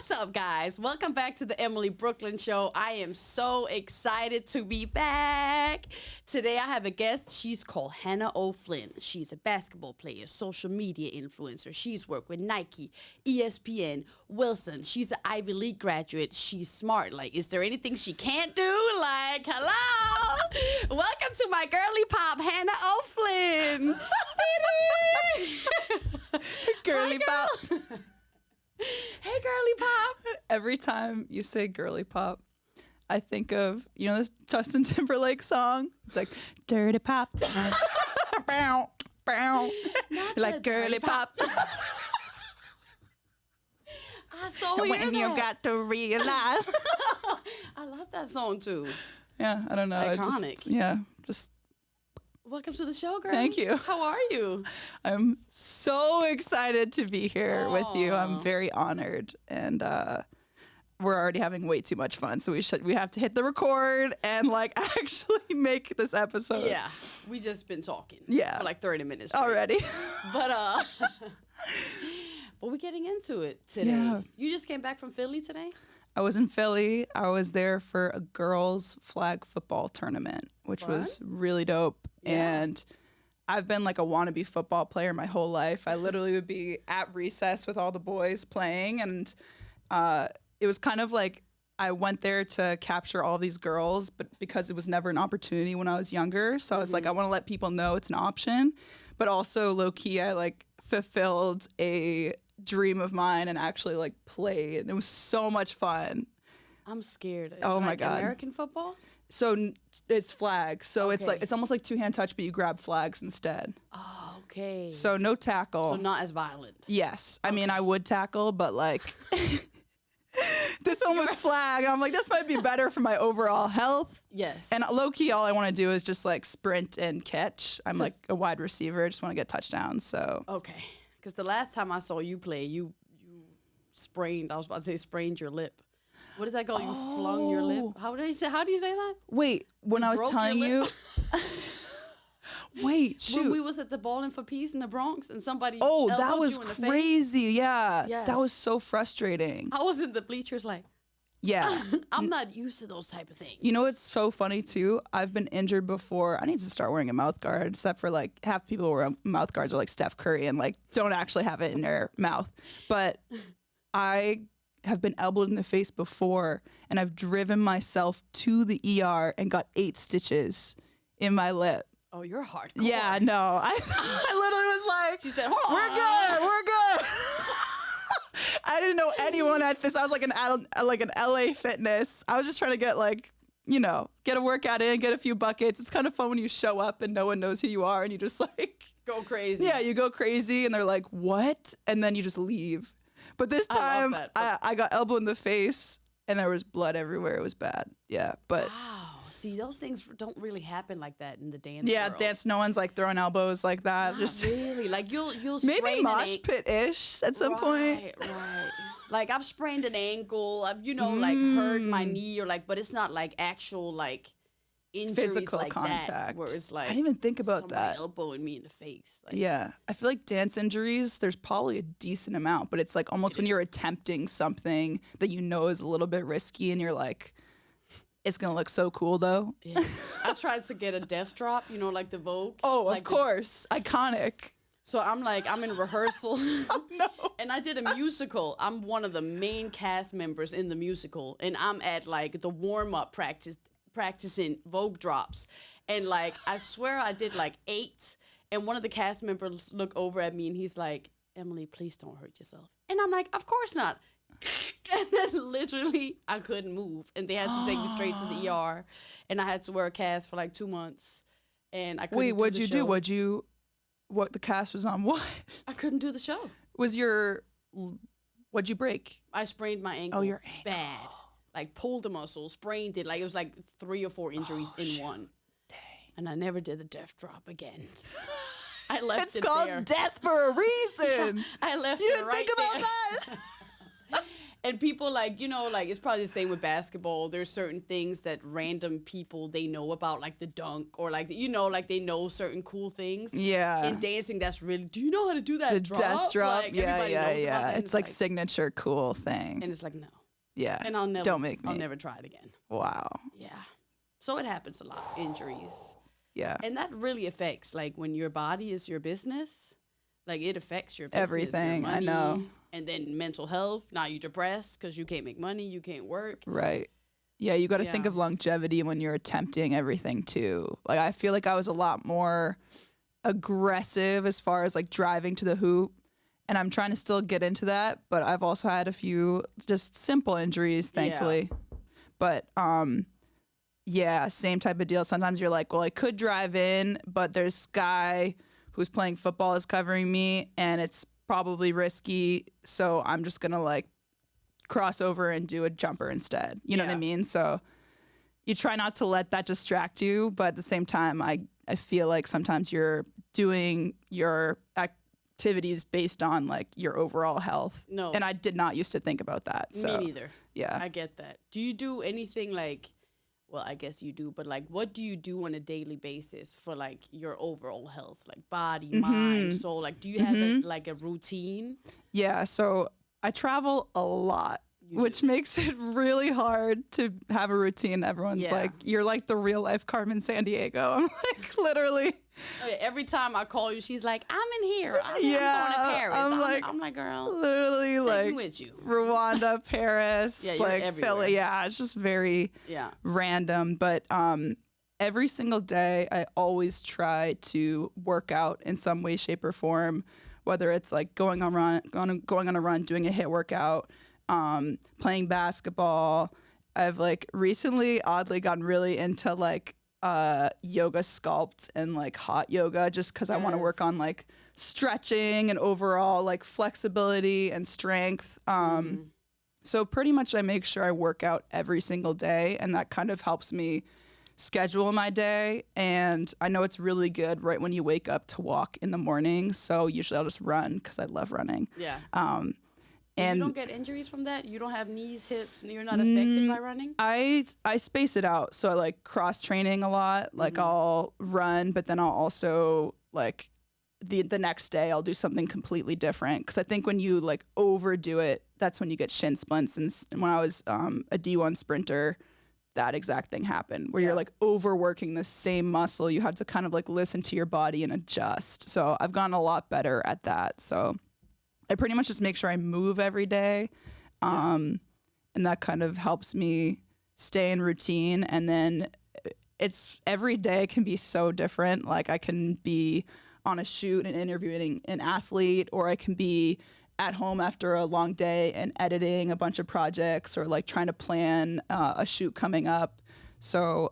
What's up, guys? Welcome back to the Emily Brooklyn Show. I am so excited to be back. Today I have a guest. She's called Hannah O'Flynn. She's a basketball player, social media influencer. She's worked with Nike, ESPN, Wilson. She's an Ivy League graduate. She's smart. Like, is there anything she can't do? Like, hello? Welcome to my girly pop, Hannah O'Flynn. Girly pop. Hey, girly pop. Every time you say girly pop, I think of, you know, this Justin Timberlake song? It's like, dirty pop. Bow, bow. Like girly pop. I saw When that. you got to realize. I love that song too. Yeah, I don't know. Iconic. Just Welcome to the show, girl. Thank you. How are you? I'm so excited to be here with you. I'm very honored, and we're already having way too much fun. So we have to hit the record and like actually make this episode. Yeah, we just been talking. Yeah, for like 30 minutes straight. already. But we're getting into it today. Yeah. You just came back from Philly today? I was in Philly. I was there for a girls' flag football tournament, which was really dope. Yeah. And I've been like a wannabe football player my whole life. I literally would be at recess with all the boys playing. And it was kind of like I went there to capture all these girls, but because it was never an opportunity when I was younger. So I was like, I want to let people know it's an option. But also low key, I like fulfilled a dream of mine and actually like played. And it was so much fun. I'm scared. Oh my God. American football? So it's flags. So it's like, it's almost like two-hand touch, but you grab flags instead. Oh, okay. So no tackle. So not as violent. Yes. I mean, I would tackle, but like this one was flag. And I'm like, this might be better for my overall health. Yes. And low key, all I want to do is just like sprint and catch. I'm like a wide receiver. I just want to get touchdowns. So. Okay. Because the last time I saw you play, you sprained, I was about to say sprained your lip. What is that called? You flung your lip? How do you say that? Wait, when I was telling you. Wait, shoot. When we was at the Ballin' for Peace in the Bronx and somebody that was you in the crazy. Face. Yeah. Yes. That was so frustrating. I was in the bleachers like, yeah. I'm not used to those type of things. You know what's so funny too? I've been injured before. I need to start wearing a mouth guard, except for like half people who wear mouth guards are like Steph Curry and like don't actually have it in their mouth. But I have been elbowed in the face before, and I've driven myself to the ER and got 8 stitches in my lip. Oh, you're hardcore. Yeah, no. I literally was like, she said, hold on. We're good. I didn't know anyone at this. I was like an LA Fitness. I was just trying to get like, you know, get a workout in, get a few buckets. It's kind of fun when you show up and no one knows who you are and you just like go crazy. Yeah, you go crazy and they're like, what? And then you just leave. But this time I got elbowed in the face and there was blood everywhere. It was bad. Yeah, but wow. See, those things don't really happen like that in the dance. Yeah, world. dance. No one's like throwing elbows like that. Not Just really. Like you'll maybe mosh pit-ish at some point. Right. Like I've sprained an ankle. I've like hurt my knee or like, but it's not like actual like injuries physical like contact. That, where it's like I didn't even think about that. Elbowing me in the face. Like, yeah, I feel like dance injuries. There's probably a decent amount, but it's like almost when you're attempting something that you know is a little bit risky, and you're like, it's gonna look so cool though. Yeah. I tried to get a death drop, you know, like the Vogue. Oh, like of course, iconic. So I'm in rehearsal. Oh, no. And I did a musical. I'm one of the main cast members in the musical, and I'm at like the warm up practicing Vogue drops, and like I swear I did like 8, and one of the cast members looked over at me and he's like, Emily, please don't hurt yourself. And I'm like, of course not. And then literally I couldn't move, and they had to take me straight to the ER, and I had to wear a cast for like 2 months, and I couldn't. Wait, what'd you do? What the cast was on? What? I couldn't do the show. What'd you break? I sprained my ankle. Oh, your ankle. Bad. Like pulled the muscle, sprained it. Like it was like 3 or 4 injuries in one. Dang. And I never did the death drop again. I left it's it called there. death for a reason. I left you it didn't right think about there. that? And people like, you know, like it's probably the same with basketball. There's certain things that random people they know about, like the dunk or like, you know, like they know certain cool things. Yeah. In dancing, that's really, do you know how to do that The drop? death drop. Like, Yeah, everybody knows about that. It's like signature cool thing. And it's like, no. Yeah. And I'll never, Don't make me. I'll never try it again. Wow. Yeah. So it happens a lot, injuries. Yeah. And that really affects, like when your body is your business, like it affects your business. Everything, your I money, know. And then mental health. Now you're depressed because you can't make money, you can't work. Right. Yeah, you got to think of longevity when you're attempting everything too. Like I feel like I was a lot more aggressive as far as like driving to the hoop, and I'm trying to still get into that, but I've also had a few just simple injuries, thankfully. But yeah, same type of deal. Sometimes you're like, well, I could drive in, but there's this guy who's playing football is covering me, and it's probably risky, so I'm just gonna like cross over and do a jumper instead. You know what I mean? So you try not to let that distract you, but at the same time, I feel like sometimes you're doing your activities based on like your overall health. No. And I did not used to think about that. So, me neither. Yeah. I get that. Do you do anything like, well, I guess you do, but like what do you do on a daily basis for like your overall health, like body, mind, soul? Like do you have like a routine? Yeah, so I travel a lot, which makes it really hard to have a routine. Everyone's like, you're like the real life Carmen Sandiego. I'm like, literally. Every time I call you, she's like, I'm in here. I'm going to Paris. I'm like, girl, literally take like me with you. Rwanda, Paris, like everywhere. Philly. Yeah, it's just very random. But every single day, I always try to work out in some way, shape, or form. Whether it's like going on a run, doing a HIIT workout, playing basketball. I've like recently oddly gotten really into like yoga sculpt and like hot yoga just because I want to work on like stretching and overall like flexibility and strength. So pretty much I make sure I work out every single day, and that kind of helps me schedule my day. And I know it's really good right when you wake up to walk in the morning. So usually I'll just run because I love running. Yeah. And you don't get injuries from that? You don't have knees, hips, and you're not affected by running? I space it out. So I like cross training a lot. Like I'll run, but then I'll also like the next day I'll do something completely different. Because I think when you like overdo it, that's when you get shin splints. And when I was a D1 sprinter, that exact thing happened where you're like overworking the same muscle. You had to kind of like listen to your body and adjust. So I've gotten a lot better at that. So I pretty much just make sure I move every day. And that kind of helps me stay in routine. And then it's every day can be so different. Like I can be on a shoot and interviewing an athlete, or I can be at home after a long day and editing a bunch of projects, or like trying to plan a shoot coming up. So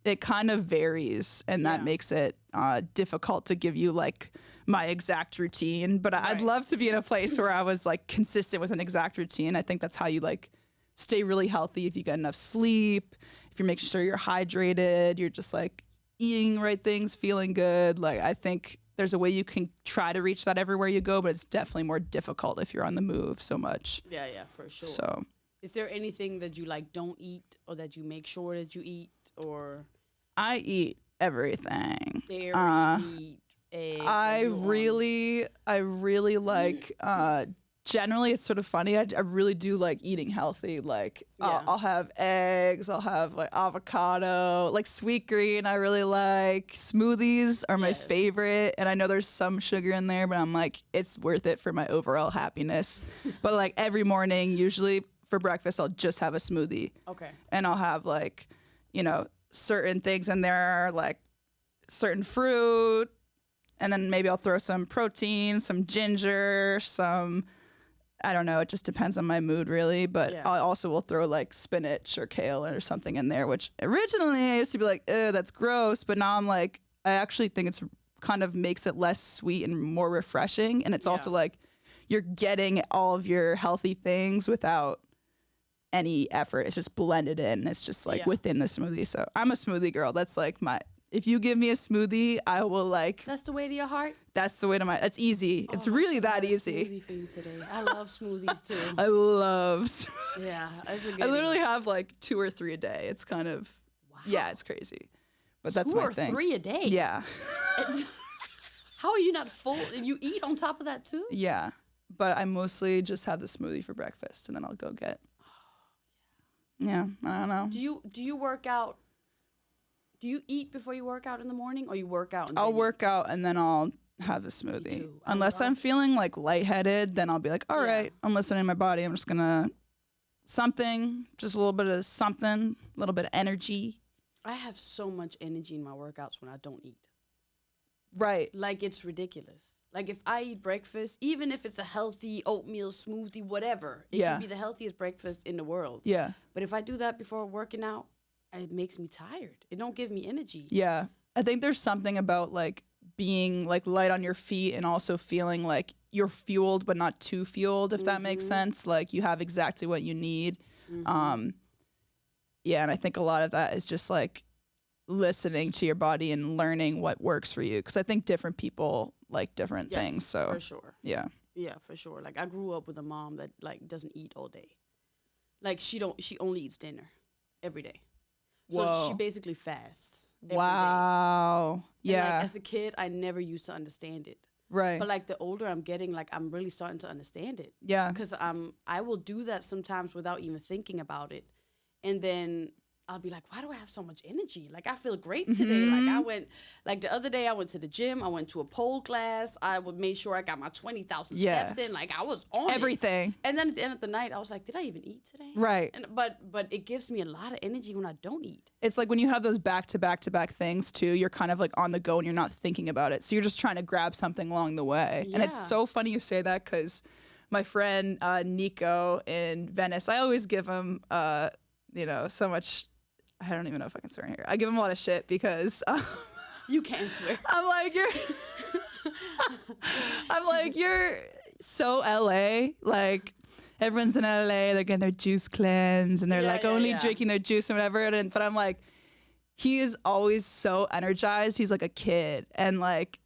it kind of varies, and that makes it difficult to give you like my exact routine. But I'd love to be in a place where I was like consistent with an exact routine. I think that's how you like stay really healthy. If you get enough sleep, if you're making sure you're hydrated, you're just like eating the right things, feeling good. Like I think there's a way you can try to reach that everywhere you go, but it's definitely more difficult if you're on the move so much. Yeah, for sure. So, is there anything that you like don't eat, or that you make sure that you eat, or? I eat everything. Dairy, meat, eggs. I really like. Generally, it's sort of funny. I really do like eating healthy. Like I'll have eggs. I'll have like avocado, like sweet green. I really like smoothies are my favorite. And I know there's some sugar in there, but I'm like, it's worth it for my overall happiness. But like every morning, usually for breakfast, I'll just have a smoothie. Okay. And I'll have like, certain things in there, like certain fruit. And then maybe I'll throw some protein, some ginger, I don't know. It just depends on my mood, really. But I also will throw like spinach or kale or something in there, which originally I used to be like, ew, that's gross. But now I'm like, I actually think it's kind of makes it less sweet and more refreshing. And it's also like you're getting all of your healthy things without any effort. It's just blended in. It's just like within the smoothie. So I'm a smoothie girl. That's like If you give me a smoothie, I will like. That's the way to your heart? That's the way to my. It's easy. It's really that I had a easy. smoothie for you today. I love smoothies too. I love smoothies. Yeah, that's a good I literally have like 2 or 3 a day. It's kind of, yeah, it's crazy. But that's 2 my or thing. 3 a day? Yeah. How are you not full? You eat on top of that too? Yeah. But I mostly just have the smoothie for breakfast and then I'll go get. Yeah, I don't know. Do you work out? Do you eat before you work out in the morning, or you work out? And I'll work out and then I'll have a smoothie. too. Unless I'm feeling like lightheaded, then I'll be like, all right, I'm listening to my body. I'm just gonna just a little bit of something, a little bit of energy. I have so much energy in my workouts when I don't eat. Right. Like, it's ridiculous. Like, if I eat breakfast, even if it's a healthy oatmeal smoothie, whatever, it can be the healthiest breakfast in the world. Yeah. But if I do that before working out, it makes me tired. It don't give me energy. Yeah. I think there's something about like being like light on your feet and also feeling like you're fueled but not too fueled, if that makes sense. Like you have exactly what you need. Yeah, and I think a lot of that is just like listening to your body and learning what works for you, because I think different people like different things. So for sure. Yeah, for sure. Like, I grew up with a mom that like doesn't eat all day. Like, she only eats dinner every day. So she basically fasts every day. Wow. Yeah. And, like, as a kid, I never used to understand it. Right. But like the older I'm getting, like I'm really starting to understand it. Yeah. Because I will do that sometimes without even thinking about it, and then I'll be like, why do I have so much energy? Like, I feel great today. Like the other day I went to the gym. I went to a pole class. I would make sure I got my 20,000 steps in. Like, I was on everything. And then at the end of the night, I was like, did I even eat today? Right. But it gives me a lot of energy when I don't eat. It's like when you have those back-to-back-to-back things too, you're kind of like on the go and you're not thinking about it. So you're just trying to grab something along the way. Yeah. And it's so funny you say that, because my friend Nico in Venice, I always give him, so much. I don't even know if I can swear in here. I give him a lot of shit because you can swear. I'm like, you're so LA. Like, everyone's in LA, they're getting their juice cleanse and they're only drinking their juice and whatever. But I'm like, he is always so energized. He's like a kid. And like,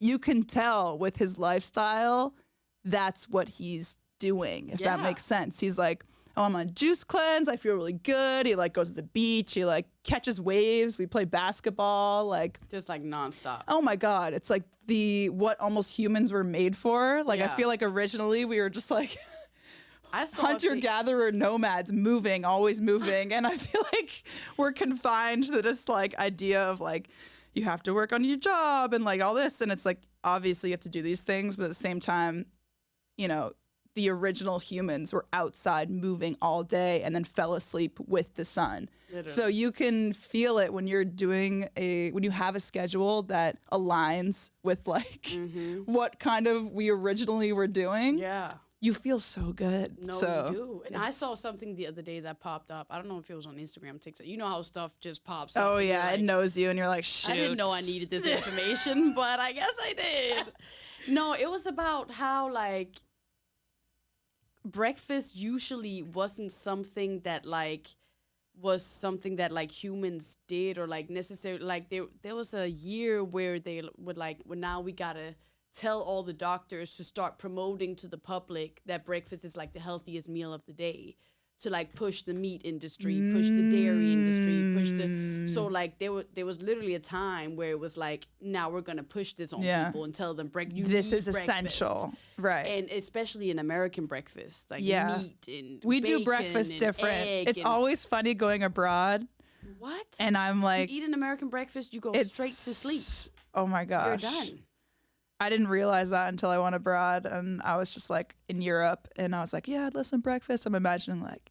you can tell with his lifestyle, that's what he's doing, if that makes sense. He's like, oh, I'm on juice cleanse. I feel really good. He like goes to the beach. He like catches waves. We play basketball. Like, just like nonstop. Oh my God. It's like what almost humans were made for. Like, I feel like originally we were just like hunter-gatherer nomads, always moving. And I feel like we're confined to this like idea of like, you have to work on your job and like all this. And it's like, obviously you have to do these things, but at the same time, the original humans were outside moving all day and then fell asleep with the sun. Literally. So you can feel it when you're when you have a schedule that aligns with like what kind of we originally were doing. Yeah. You feel so good. No, so you do. And I saw something the other day that popped up. I don't know if it was on Instagram, TikTok. You know how stuff just pops up. Oh yeah, like, it knows you and you're like, shoot. I didn't know I needed this information, but I guess I did. No, it was about how like breakfast usually wasn't something that like humans did or like necessarily like there was a year where they would like, well, now we gotta tell all the doctors to start promoting to the public that breakfast is like the healthiest meal of the day, to like push the meat industry, push the dairy industry, so like there was literally a time where it was like, now we're gonna push this on people and tell them this is essential, right? And especially in American breakfast, like meat and we do breakfast different. It's always funny going abroad. What? And I'm like, you eat an American breakfast, you go straight to sleep. Oh my gosh, you're done. I didn't realize that until I went abroad, and I was just like in Europe, and I was like, yeah, I'd love some breakfast. I'm imagining like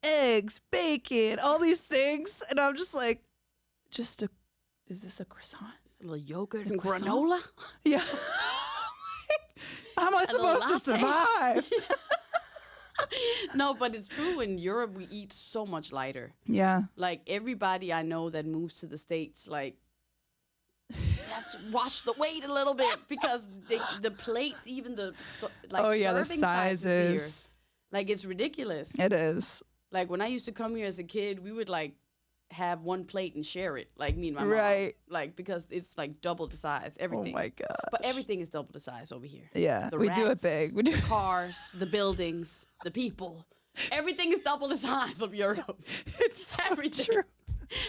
eggs, bacon, all these things, and I'm just like, is this a croissant? Just a little yogurt and granola? Yeah. How am I supposed to survive? No, but it's true. In Europe, we eat so much lighter. Yeah. Like everybody I know that moves to the States, like, you have to watch the weight a little bit because the plates, even the the serving sizes here, like it's ridiculous. It is. Like when I used to come here as a kid, we would like have one plate and share it, like me and my mom. Right. Like, because it's like double the size, everything. Oh my god. But everything is double the size over here. Yeah, The we do it rats, big. We do. the cars, the buildings, the people. Everything is double the size of Europe. It's so Everything. true.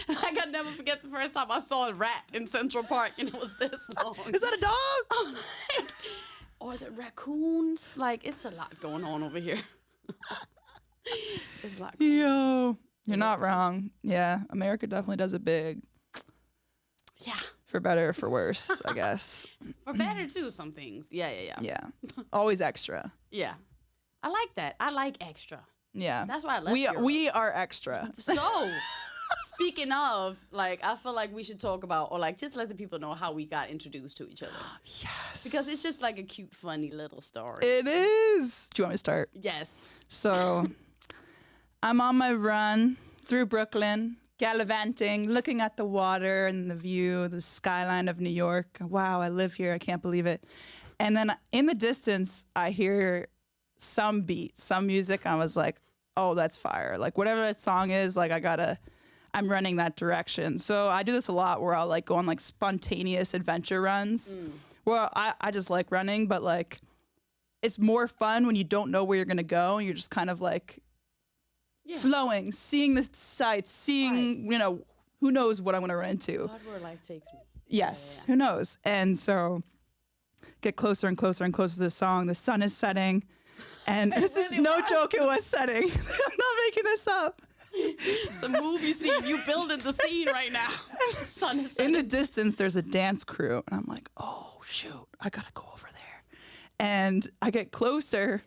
Like, I'll never forget the first time I saw a rat in Central Park, and it was this long. Is that a dog? Or the raccoons. Like, it's a lot going on over here. It's a lot going on. Yo, you're not wrong. Yeah, America definitely does it big. Yeah. For better or for worse, I guess. For better, too, some things. Yeah. Yeah. Always extra. Yeah. I like that. I like extra. Yeah. That's why I left Europe. We are extra. So, speaking of, like, I feel like we should talk about, or like, just let the people know how we got introduced to each other. Yes. Because it's just like a cute, funny little story. It is. Do you want me to start? Yes. So, I'm on my run through Brooklyn, gallivanting, looking at the water and the view, the skyline of New York. Wow, I live here. I can't believe it. And then in the distance, I hear some beat, some music. I was like, oh, that's fire. Like, whatever that song is, like, I'm running that direction. So I do this a lot where I'll like go on like spontaneous adventure runs. Well, I just like running, but like it's more fun when you don't know where you're gonna go and you're just kind of like flowing, seeing the sights, seeing, you know, who knows what I'm gonna run into. God, where life takes me. Yes, who knows? And so get closer and closer and closer to the song. The sun is setting. And this is no joke, it was setting. I'm not making this up. It's a movie scene. You building the scene right now. Sun is setting. In the distance, there's a dance crew. And I'm like, oh, shoot, I got to go over there. And I get closer.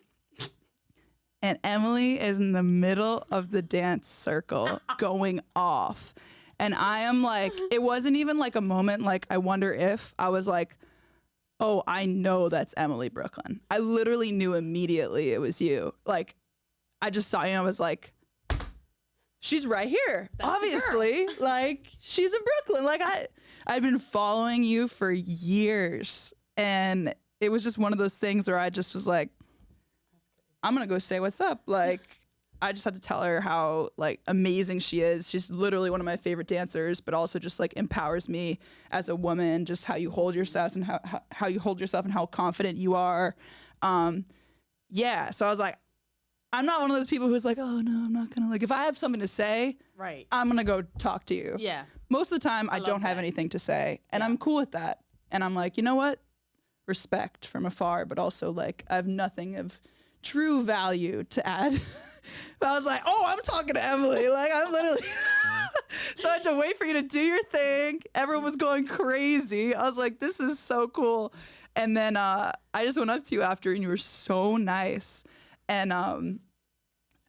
And Emilie is in the middle of the dance circle going off. And I am like, it wasn't even like a moment like, I wonder if. I was like, oh, I know that's Emilie Brooklyn. I literally knew immediately it was you. Like, I just saw you and I was like, she's right here. That's obviously. Like, she's in Brooklyn. Like, I've been following you for years. And it was just one of those things where I just was like, I'm going to go say what's up. Like, I just had to tell her how like amazing she is. She's literally one of my favorite dancers, but also just like empowers me as a woman, just how you hold yourself and how you hold yourself and how confident you are. Yeah. So I was like, I'm not one of those people who's like, oh no, I'm not gonna, like, if I have something to say, right, I'm gonna go talk to you. Yeah. Most of the time I don't have anything to say and I'm cool with that. And I'm like, you know what? Respect from afar, but also like I have nothing of true value to add. But I was like, oh, I'm talking to Emilie. Like, I'm literally. So I had to wait for you to do your thing. Everyone was going crazy. I was like, this is so cool. And then I just went up to you after, and you were so nice. And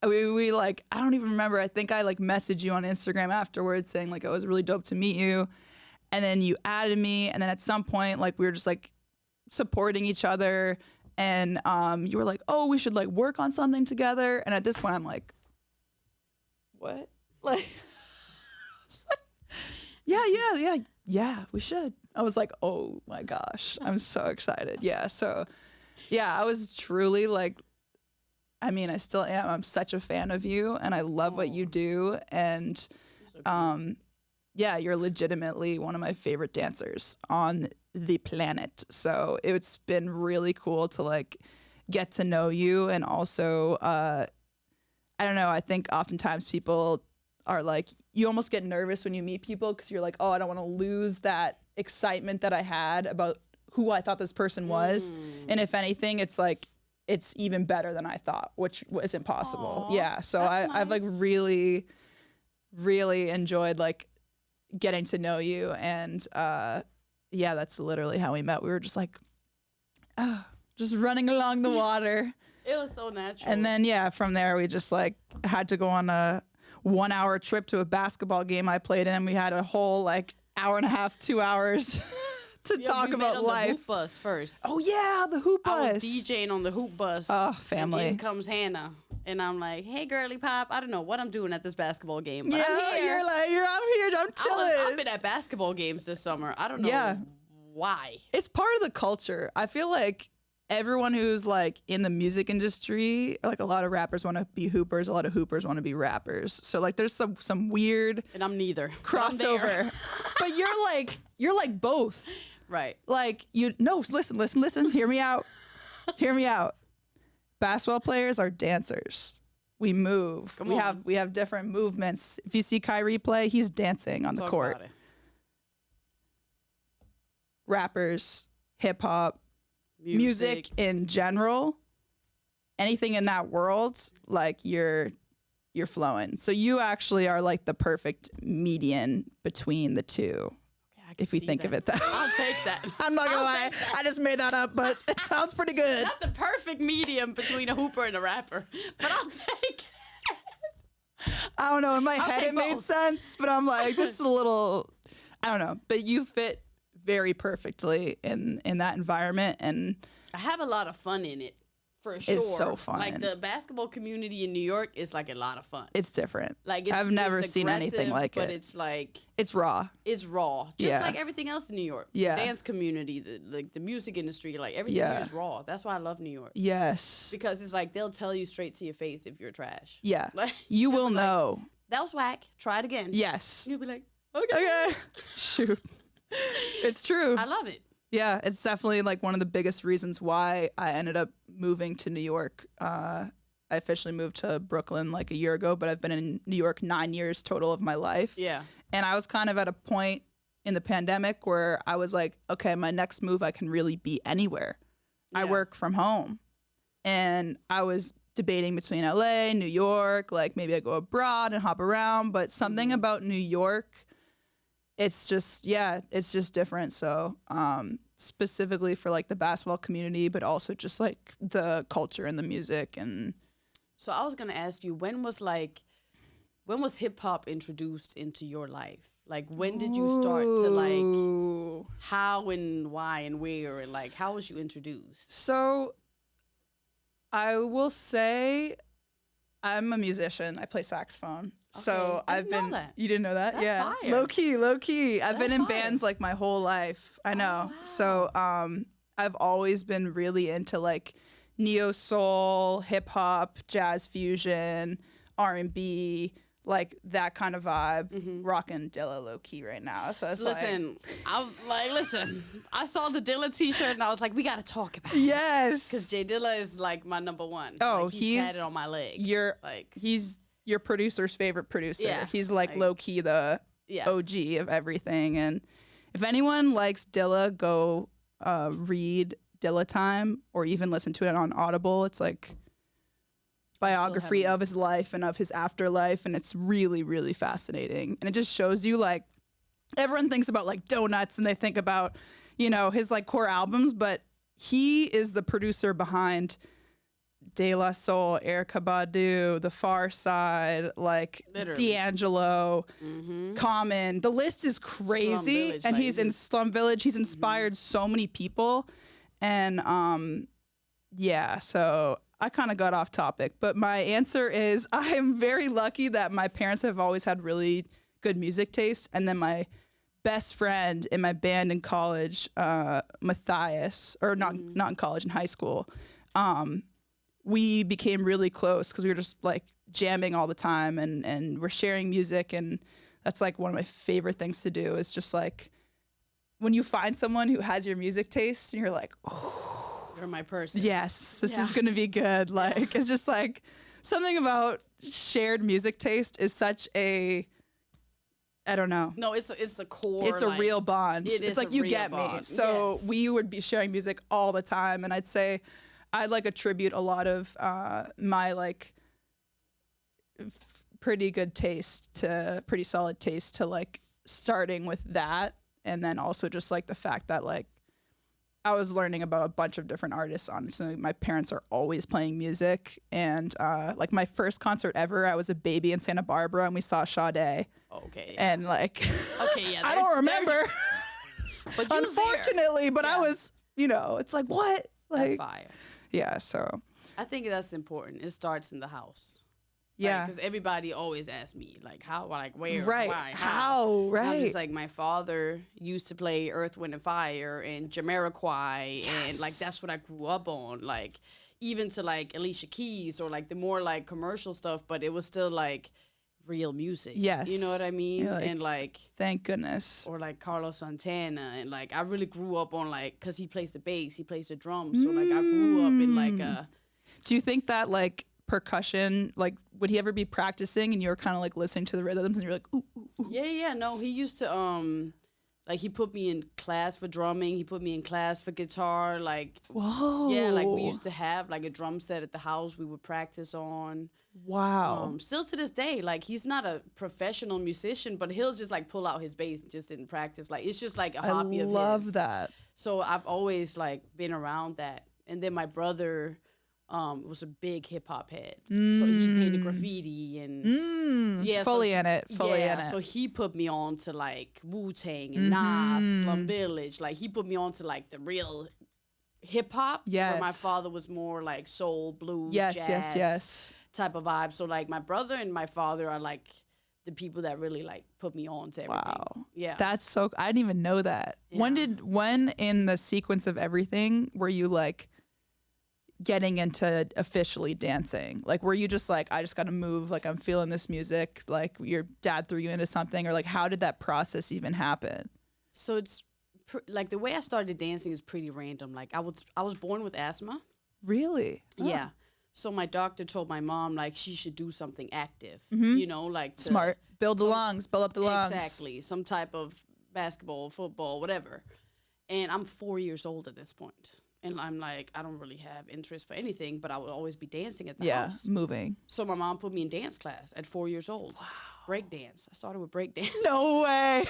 we like, I don't even remember. I think I like messaged you on Instagram afterwards saying like it was really dope to meet you. And then you added me. And then at some point, like we were just like supporting each other. And you were like, oh, we should like work on something together. And at this point, I'm like, what? Like, yeah, we should. I was like, oh my gosh, I'm so excited. Yeah. So yeah, I was truly like, I mean, I still am. I'm such a fan of you and I love what you do. And yeah, you're legitimately one of my favorite dancers on the planet. So it's been really cool to like get to know you. And also, I don't know, I think oftentimes people are like, you almost get nervous when you meet people because you're like, oh, I don't want to lose that excitement that I had about who I thought this person was. And if anything, it's like, it's even better than I thought, which was impossible. Aww, yeah. So I've like really, really enjoyed like getting to know you. And yeah, that's literally how we met. We were just like, just running along the water. It was so natural. And then, yeah, from there, we just like had to go on a 1 hour trip to a basketball game I played in. And we had a whole like hour and a half, 2 hours to talk about met on life. The hoop bus first. Oh yeah, the hoop bus. I was DJing on the hoop bus. Oh, family. And in comes Hannah, and I'm like, "Hey, girly pop, I don't know what I'm doing at this basketball game, but Yeah, I'm here. you're like, I'm here, I'm chilling. I've been at basketball games this summer. I don't know why. It's part of the culture. I feel like everyone who's like in the music industry, like a lot of rappers want to be hoopers, a lot of hoopers want to be rappers. So like there's some weird And I'm neither. crossover. But you're like both. Right. Like listen, hear me out. Hear me out. Basketball players are dancers. We move. We have different movements. If you see Kyrie play, he's dancing on the court. About it. Rappers, hip hop, music in general, anything in that world, like you're flowing. So you actually are like the perfect median between the two. If we think of it that way. I'll take that. I'm not gonna lie. I just made that up, but it sounds pretty good. Not the perfect medium between a hooper and a rapper, but I'll take it. I don't know. In my head, it made sense, but I'm like, this is a little, I don't know. But you fit very perfectly in that environment, and I have a lot of fun in it. For sure. It's so fun. Like the basketball community in New York is like a lot of fun. It's different. Like I've never seen anything like it. But it's like it's raw. It's raw. Just like everything else in New York. Yeah. The dance community, the music industry, like everything here is raw. That's why I love New York. Yes. Because it's like they'll tell you straight to your face if you're trash. Yeah. Like, you will know. That was whack. Try it again. Yes. You'll be like, okay. Shoot. It's true. I love it. Yeah, it's definitely like one of the biggest reasons why I ended up moving to New York. I officially moved to Brooklyn like a year ago, but I've been in New York 9 years total of my life. Yeah. And I was kind of at a point in the pandemic where I was like, okay, my next move, I can really be anywhere. Yeah. I work from home. And I was debating between LA, New York, like maybe I go abroad and hop around, but something about New York, it's just different. So specifically for like the basketball community, but also just like the culture and the music. And so I was going to ask you, when was hip hop introduced into your life? Like when did you start to like, how and why and where, and like how was you introduced? So I will say I'm a musician. I play saxophone. Okay. So I've been. Know that. You didn't know that? That's yeah. Fire. Low key. I've been in bands like my whole life. I know. Oh, wow. So I've always been really into like neo soul, hip hop, jazz fusion, R&B, like that kind of vibe. Mm-hmm. Rocking Dilla low key right now. So it's listen, I saw the Dilla t-shirt and I was like, we got to talk about it. Yes. Because J Dilla is like my number one. Oh, like, he's tatted on my leg. He's your producer's favorite producer. Yeah, he's like low key the OG of everything. And if anyone likes Dilla, go read Dilla Time or even listen to it on Audible. It's like biography of his life and of his afterlife, and it's really, really fascinating. And it just shows you like everyone thinks about like Donuts and they think about, you know, his like core albums, but he is the producer behind De La Soul, Erykah Badu, The Far Side, like literally. D'Angelo, Common. The list is crazy. Village, and like, he's in Slum Village. He's inspired so many people. And so I kind of got off topic. But my answer is I am very lucky that my parents have always had really good music taste. And then my best friend in my band in college, Matthias, or not in college, in high school, we became really close because we were just like jamming all the time and we're sharing music. And that's like one of my favorite things to do is just like when you find someone who has your music taste and you're like, oh, you're my person. Yes, this is going to be good. Like, it's just like something about shared music taste is such a, I don't know. No, it's a core. It's a like, real bond. It's like you get bond. Me. So we would be sharing music all the time. And I'd say I like attribute a lot of my like pretty good taste to pretty solid taste to like starting with that. And then also just like the fact that like I was learning about a bunch of different artists. Honestly, my parents are always playing music. And like my first concert ever, I was a baby in Santa Barbara and we saw Sade. Okay. And like, okay, yeah, I don't remember. But unfortunately, but I was, you know, it's like, what? Like, that's fire. Yeah, so I think that's important. It starts in the house. Yeah. Because everybody always asks me, like, how, like, where, Right. why, How? And I'm Right. just like, my father used to play Earth, Wind, and Fire and Jamiroquai, and, like, that's what I grew up on. Like, even to, like, Alicia Keys or, like, the more, like, commercial stuff, but it was still, like, real music. Yes. You know what I mean? You're like, and, like... Thank goodness. Or, like, Carlos Santana. And, like, I really grew up on, like... Because he plays the bass, he plays the drums. So, like, I grew up in, like, a... Do you think that, like, percussion, like, would he ever be practicing and you were kind of, like, listening to the rhythms and you're like, ooh, ooh, ooh? Yeah. No, he used to, like, he put me in class for drumming. He put me in class for guitar. Like, Whoa. yeah, like, we used to have, like, a drum set at the house we would practice on. Wow. Still to this day, like, he's not a professional musician, but he'll just, like, pull out his bass just in practice. Like, it's just, like, a hobby of his. I love that. So I've always, like, been around that. And then my brother... was a big hip-hop head. So he painted graffiti and... Yeah, fully in it. So he put me on to, like, Wu-Tang and Nas, Slum Village. Like, he put me on to, like, the real hip-hop. Yes. Where my father was more, like, soul, blues, Yes, jazz yes. type of vibe. So, like, my brother and my father are, like, the people that really, like, put me on to everything. Wow. Yeah. That's so... I didn't even know that. Yeah. When in the sequence of everything were you, like... getting into officially dancing? Like, were you just like, I just got to move, like, I'm feeling this music, like your dad threw you into something, or like, how did that process even happen? So it's like the way I started dancing is pretty random. Like, I was born with asthma. Really? Yeah. So my doctor told my mom, like, she should do something active, you know, like Smart. Build the lungs, build up the lungs. Exactly. Some type of basketball, football, whatever. And I'm 4 years old at this point. And I'm like, I don't really have interest for anything, but I would always be dancing at the house. Yeah, moving. So my mom put me in dance class at 4 years old. Wow. Break dance. I started with break dance. No way.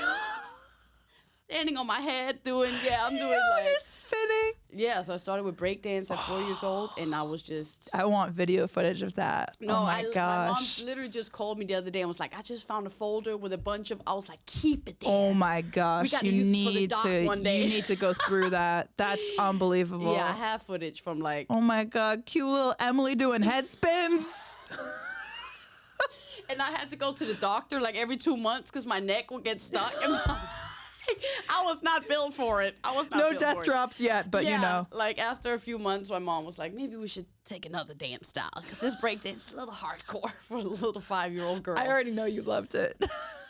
Standing on my head doing, I'm doing like... You're spinning. Yeah, so I started with break dance at 4 years old, and I was just... I want video footage of that. No, oh my gosh. My mom literally just called me the other day and was like, I just found a folder with a bunch of... I was like, keep it there. Oh my gosh. We got to use it for the doc one day. You need to go through that. That's unbelievable. Yeah, I have footage from like... Oh my God. Cute little Emily doing head spins. And I had to go to the doctor like every 2 months because my neck would get stuck. And I was not built for it. I was not no built death for it. drops yet, but you know. Like after a few months, my mom was like, maybe we should take another dance style because this breakdance is a little hardcore for a little 5-year-old girl. I already know you loved it.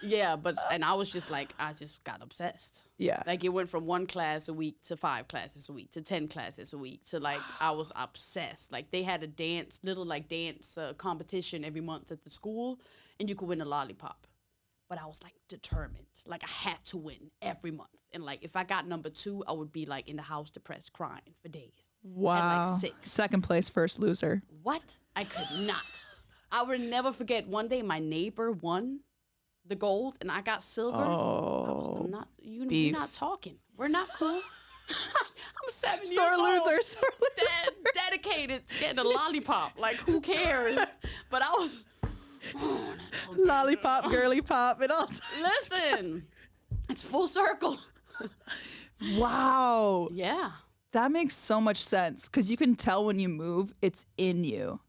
Yeah, and I was just like, I just got obsessed. Yeah. Like it went from 1 class a week to 5 classes a week to 10 classes a week to like, I was obsessed. Like they had a dance competition every month at the school and you could win a lollipop. But I was like determined. Like I had to win every month. And like if I got number 2, I would be like in the house depressed crying for days. Wow. At like 6. Second place, first loser. What? I could not. I would never forget one day my neighbor won the gold and I got silver. Oh. We're not talking. We're not cool. I'm 7 years Sore old. Sore loser. Dedicated to getting a lollipop. Like who cares? But I was lollipop, girly pop, it all. Listen, it's full circle. Wow. Yeah. That makes so much sense because you can tell when you move, it's in you.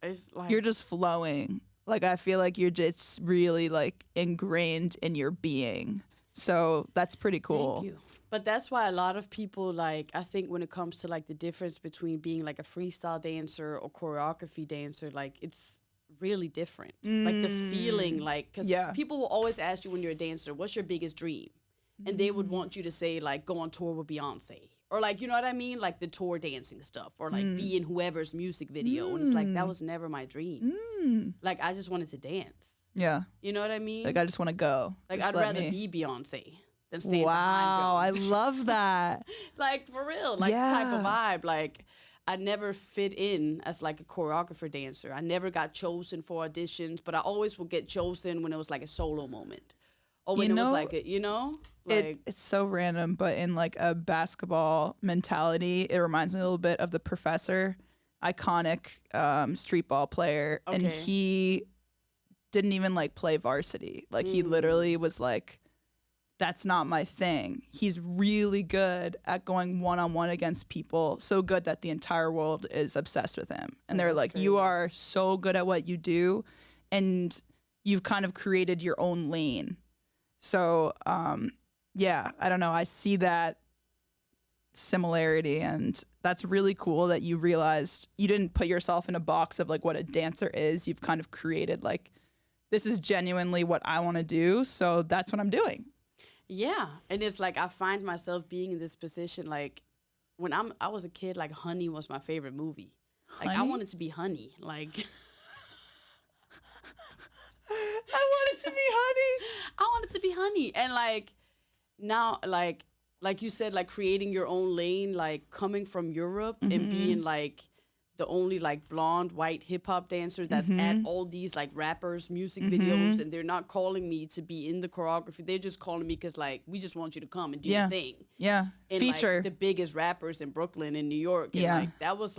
It's like You're just flowing. Like I feel like it's really like ingrained in your being. So that's pretty cool. Thank you. But that's why a lot of people like, I think when it comes to like the difference between being like a freestyle dancer or choreography dancer, like it's really different. Like the feeling, like, because people will always ask you when you're a dancer, what's your biggest dream? And they would want you to say like, go on tour with Beyonce. Or like, you know what I mean? Like the tour dancing stuff or like be in whoever's music video. And it's like, that was never my dream. Like I just wanted to dance. Yeah. You know what I mean? Like I just want to go. Like just I'd rather be Beyonce than stand wow, I behind Beyonce. love that. Like for real, like type of vibe. Like I never fit in as like a choreographer dancer. I never got chosen for auditions, but I always would get chosen when it was like a solo moment. Or when it was like, like it's so random, but in like a basketball mentality, it reminds me a little bit of The Professor, iconic street ball player. Okay. And he didn't even like play varsity. Like he literally was like, that's not my thing. He's really good at going one-on-one against people. So good that the entire world is obsessed with him. And they're like, crazy. You are so good at what you do. and you've kind of created your own lane. So, yeah, I don't know. I see that similarity, and that's really cool that you realized you didn't put yourself in a box of like what a dancer is. You've kind of created like, this is genuinely what I want to do, so that's what I'm doing. Yeah, and it's like I find myself being in this position like when I was a kid, like Honey was my favorite movie. Like I Honey? wanted to be Honey. Like I wanted to be Honey. I wanted to be Honey. And like now like you said, like creating your own lane, like coming from Europe and being like the only like blonde white hip hop dancer that's at all these like rappers music videos, and they're not calling me to be in the choreography. They're just calling me because like we just want you to come and do your thing. Yeah. And Feature. like the biggest rappers in Brooklyn and New York. And like that was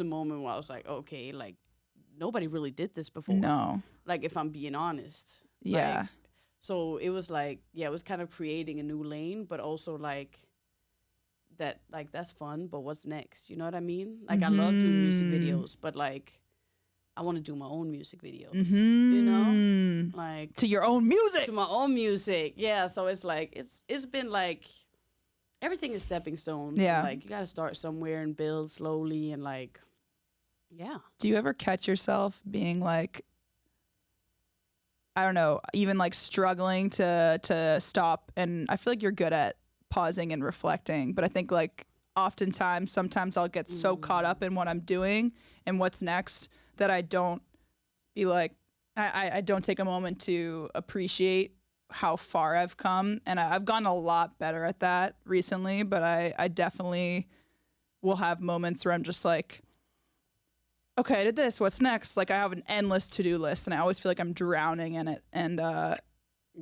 a moment where I was like, okay, like nobody really did this before. No. Like if I'm being honest. Yeah. Like, so it was like, yeah, it was kind of creating a new lane, but also like that, like that's fun, but what's next? You know what I mean? Like I love doing music videos, but like I want to do my own music videos. You know, like to your own music. To my own music, yeah. So it's like it's been like everything is stepping stones. Yeah, like you got to start somewhere and build slowly, and like, yeah. Do you ever catch yourself being like, I don't know, even like struggling to stop? And I feel like you're good at pausing and reflecting, but I think like oftentimes, sometimes I'll get so caught up in what I'm doing and what's next that I don't be like, I don't take a moment to appreciate how far I've come. And I've gotten a lot better at that recently, but I definitely will have moments where I'm just like, okay, I did this, what's next? Like I have an endless to-do list and I always feel like I'm drowning in it. And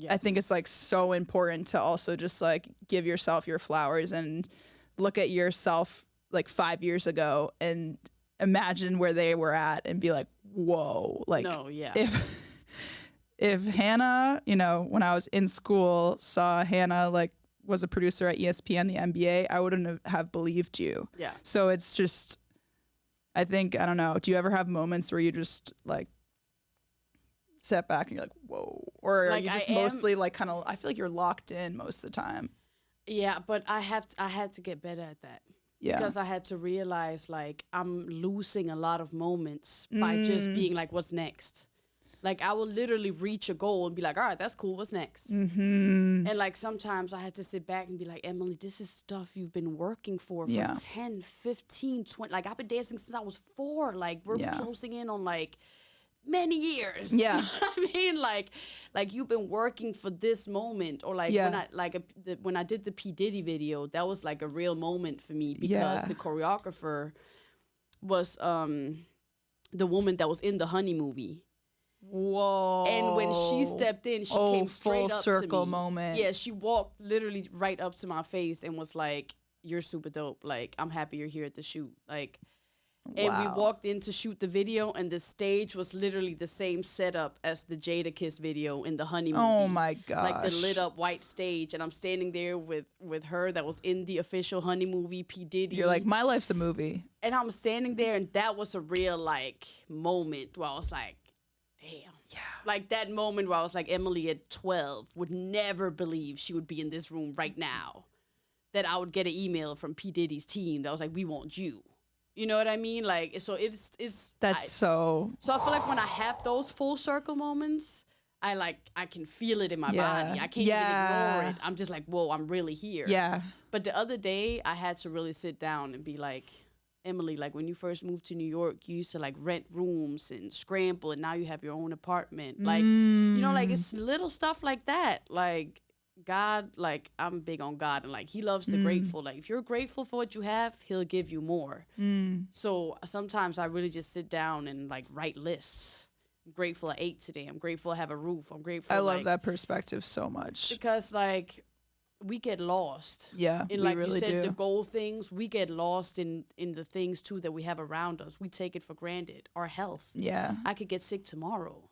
I think it's like so important to also just like give yourself your flowers and look at yourself like 5 years ago and imagine where they were at and be like, whoa, like if Hannah, you know, when I was in school saw Hannah like was a producer at ESPN, the NBA, I wouldn't have believed you. Yeah. So it's just, I think, I don't know, do you ever have moments where you just like step back and you're like, whoa, or like are you just mostly like kind of, I feel like you're locked in most of the time? Yeah, but I had to get better at that. Yeah. Because I had to realize like I'm losing a lot of moments by just being like, what's next? Like I will literally reach a goal and be like, all right, that's cool, what's next? And like sometimes I had to sit back and be like, Emilie, this is stuff you've been working for 10, 15, 20. Like I've been dancing since I was 4. Like we're closing in on like many years. Yeah. You know what I mean? Like you've been working for this moment, or like when I did the P. Diddy video, that was like a real moment for me because the choreographer was the woman that was in the Honey movie. Whoa. And when she stepped in, she came straight up to me. Full circle moment. Yeah, she walked literally right up to my face and was like, you're super dope. Like, I'm happy you're here at the shoot. Like, and we walked in to shoot the video, and the stage was literally the same setup as the Jada Kiss video in the Honey movie. Oh my gosh. Like the lit up white stage, and I'm standing there with her that was in the official Honey movie, P. Diddy. You're like, my life's a movie. And I'm standing there, and that was a real like moment where I was like, damn. Yeah. Like that moment where I was like, Emilie at 12 would never believe she would be in this room right now. That I would get an email from P. Diddy's team that was like, we want you. You know what I mean? Like, so it's that's so I feel like when I have those full circle moments, I can feel it in my body. I can't even ignore it. I'm just like, whoa, I'm really here. Yeah. But the other day I had to really sit down and be like, Emilie, like when you first moved to New York, you used to like rent rooms and scramble, and now you have your own apartment. Like, you know, like it's little stuff like that. Like God, like I'm big on God, and like He loves the grateful. Like if you're grateful for what you have, He'll give you more. So sometimes I really just sit down and like write lists. I'm grateful I ate today. I'm grateful I have a roof. I'm grateful. I love that perspective so much. Because like we get lost. Yeah, and like really you said, do. the goal things, we get lost in the things too that we have around us. We take it for granted. Our health. Yeah. I could get sick tomorrow,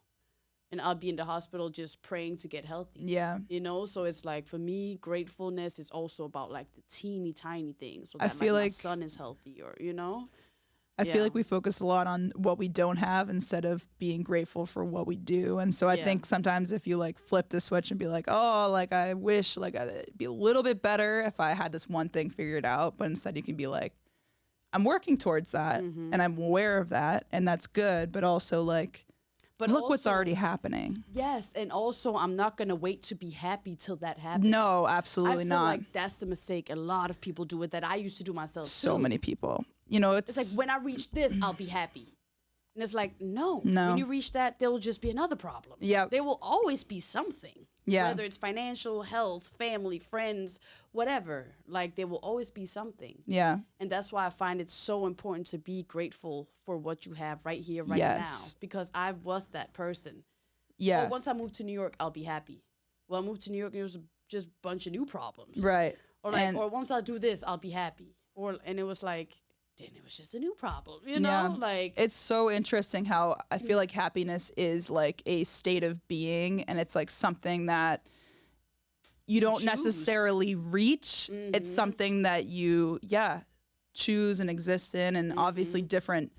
and I'll be in the hospital just praying to get healthy. Yeah. You know, so it's like for me, gratefulness is also about like the teeny tiny things. So that, I feel like my son is healthy, or you know. I feel like we focus a lot on what we don't have instead of being grateful for what we do. And so I think sometimes if you like flip the switch and be like, oh, like I wish like I'd be a little bit better if I had this one thing figured out. But instead you can be like, I'm working towards that and I'm aware of that and that's good. But also like, but look also, what's already happening. Yes, and also I'm not going to wait to be happy till that happens. No, absolutely not. I feel like that's the mistake a lot of people do it that I used to do myself so too. Many people. You know, it's like when I reach this, I'll be happy. And it's like, no. When you reach that, there will just be another problem. Yeah. There will always be something. Yeah. Whether it's financial, health, family, friends, whatever. Like, there will always be something. Yeah. And that's why I find it so important to be grateful for what you have right here, right now. Because I was that person. Yeah. Well, once I moved to New York, I'll be happy. Well, I moved to New York, and there was just a bunch of new problems. Right. Or like, or once I do this, I'll be happy. And it was like, then it was just a new problem, you know? Like, it's so interesting how I feel like happiness is like a state of being, and it's like something that you don't necessarily reach. It's something that you choose and exist in, and obviously different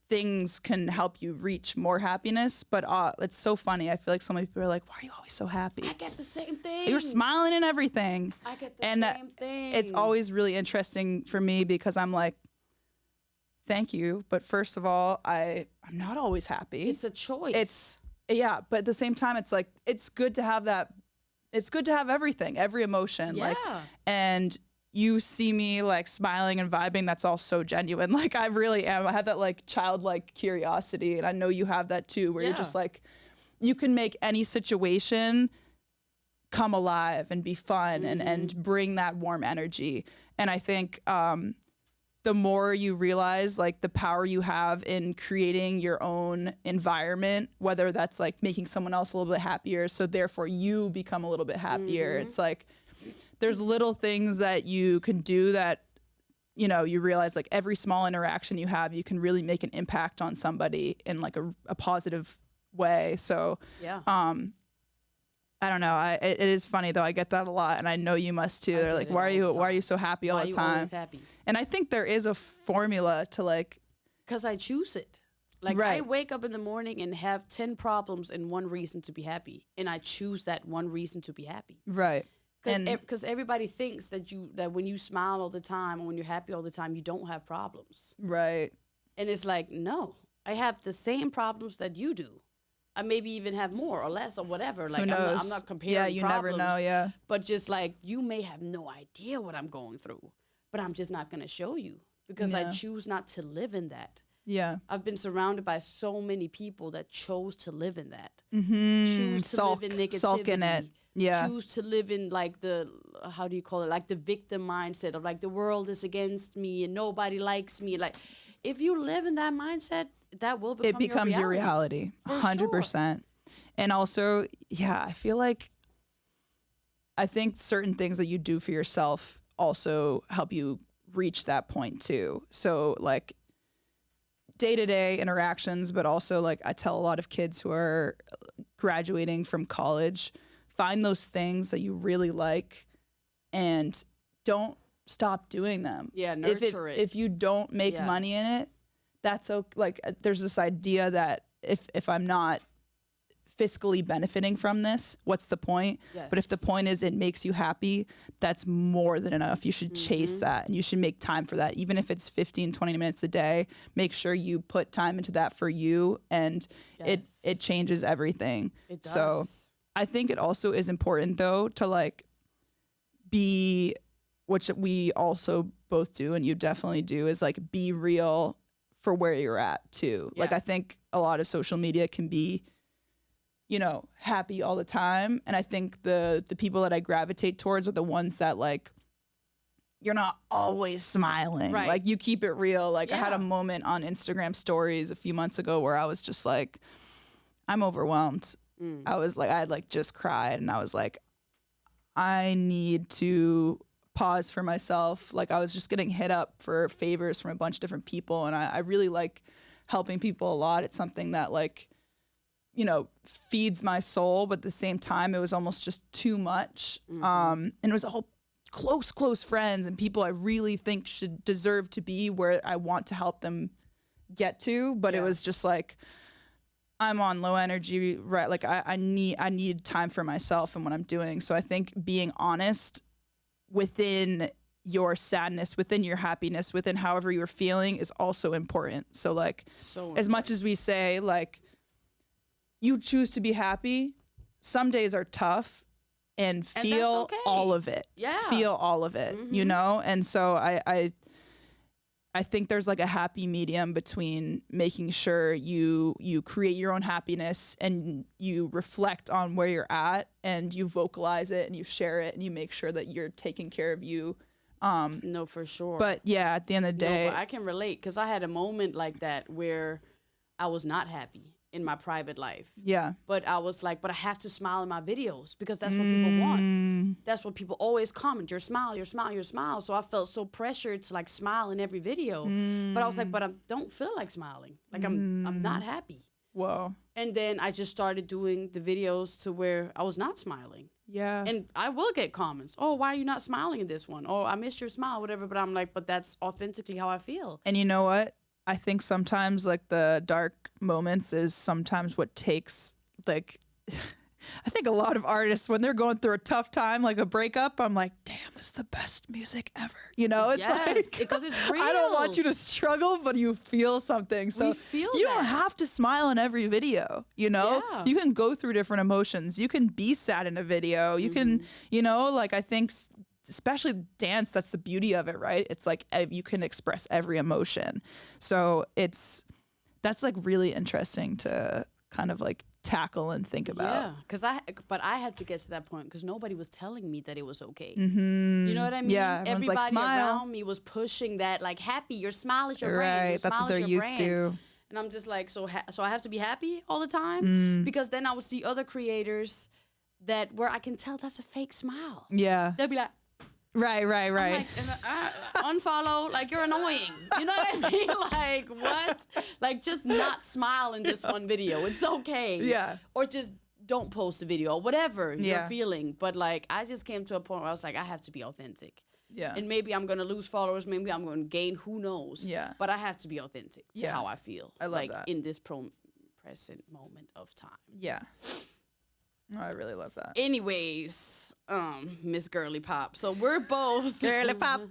things can help you reach more happiness. But it's so funny. I feel like so many people are like, why are you always so happy? I get the same thing. You're smiling and everything. I get the same thing. It's always really interesting for me because I'm like, thank you, but first of all, I'm not always happy. It's a choice. But at the same time, it's like it's good to have that. It's good to have everything, every emotion. Yeah. Like, and you see me like smiling and vibing. That's all so genuine. Like I really am. I have that like childlike curiosity, and I know you have that too, where you're just like, you can make any situation come alive and be fun and bring that warm energy. And I think the more you realize like the power you have in creating your own environment, whether that's like making someone else a little bit happier, so therefore you become a little bit happier. It's like there's little things that you can do that, you know, you realize like every small interaction you have, you can really make an impact on somebody in like a positive way. So I don't know. It is funny though. I get that a lot, and I know you must too. They're like, "Why are you so happy all the time?" Why are you always happy? And I think there is a formula to like, because I choose it. Like I wake up in the morning and have 10 problems and one reason to be happy, and I choose that one reason to be happy. Right. Because everybody thinks that when you smile all the time or when you're happy all the time, you don't have problems. Right. And it's like, no, I have the same problems that you do. I maybe even have more or less or whatever. Like I'm not comparing you problems. Never know, But just like you may have no idea what I'm going through, but I'm just not gonna show you because I choose not to live in that. Yeah. I've been surrounded by so many people that chose to live in that. Choose to live in negativity. Sulk in it. Yeah. Choose to live in like the, how do you call it? Like the victim mindset of like the world is against me and nobody likes me. Like if you live in that mindset, that will become your reality. 100%. And also, I feel like I think certain things that you do for yourself also help you reach that point too. So like day-to-day interactions, but also like I tell a lot of kids who are graduating from college, find those things that you really like and don't stop doing them. Yeah, nurture it. If you don't make money in it, that's okay. Like there's this idea that if I'm not fiscally benefiting from this, what's the point? Yes. But if the point is it makes you happy, that's more than enough. You should chase that, and you should make time for that. Even if it's 15, 20 minutes a day, make sure you put time into that for you, and it changes everything. It does. So I think it also is important though to like be, which we also both do, and you definitely do, is like be real for where you're at too. Like I think a lot of social media can be, you know, happy all the time. And I think the people that I gravitate towards are the ones that like, you're not always smiling. Right. Like you keep it real. Like I had a moment on Instagram stories a few months ago where I was just like, I'm overwhelmed. I was like, I had like just cried, and I was like, I need to pause for myself. Like I was just getting hit up for favors from a bunch of different people, and I really like helping people a lot. It's something that like, you know, feeds my soul, but at the same time it was almost just too much. And it was a whole close friends and people I really think should deserve to be where I want to help them get to, but it was just like, I'm on low energy, right? Like I need time for myself and what I'm doing. So I think being honest within your sadness, within your happiness, within however you're feeling is also important. So like, as much as we say like, you choose to be happy, some days are tough, and feel all of it. Yeah. Feel all of it, you know? And so I think there's like a happy medium between making sure you create your own happiness and you reflect on where you're at and you vocalize it and you share it and you make sure that you're taking care of you. No, for sure. But yeah, at the end of the day. No, but I can relate because I had a moment like that where I was not happy in my private life. Yeah. But I was like, but I have to smile in my videos because that's what people want. That's what people always comment. Your smile, your smile, your smile. So I felt so pressured to like smile in every video. But I was like, but I don't feel like smiling. Like I'm not happy. Whoa. And then I just started doing the videos to where I was not smiling. Yeah. And I will get comments. Oh, why are you not smiling in this one? Oh, I missed your smile, whatever. But I'm like, but that's authentically how I feel. And you know what? I think sometimes like the dark moments is sometimes what takes like, I think a lot of artists when they're going through a tough time, like a breakup, I'm like, damn, this is the best music ever. You know, it's like, because it's real. I don't want you to struggle, but you feel something. So you don't have to smile in every video, you know, you can go through different emotions. You can be sad in a video. You can, you know, like I think especially dance, that's the beauty of it, right? It's like you can express every emotion. So that's like really interesting to kind of like tackle and think about. Yeah, but I had to get to that point because nobody was telling me that it was okay. You know what I mean? Yeah, everybody like, around me was pushing that like happy. Your smile is your brand. Right, that's what they're used to. And I'm just like, so I have to be happy all the time because then I would see other creators where I can tell that's a fake smile. Yeah, they'll be like. Right. Like, unfollow, like you're annoying. You know what I mean? Like what? Like just not smile in this one video. It's okay. Yeah. Or just don't post a video or whatever you're feeling. But like I just came to a point where I was like, I have to be authentic. Yeah. And maybe I'm gonna lose followers. Maybe I'm gonna gain. Who knows? Yeah. But I have to be authentic to how I feel. I love like that. in this present moment of time. Yeah. Oh, I really love that. Anyways. Miss Girly Pop. So we're both Girly Pop.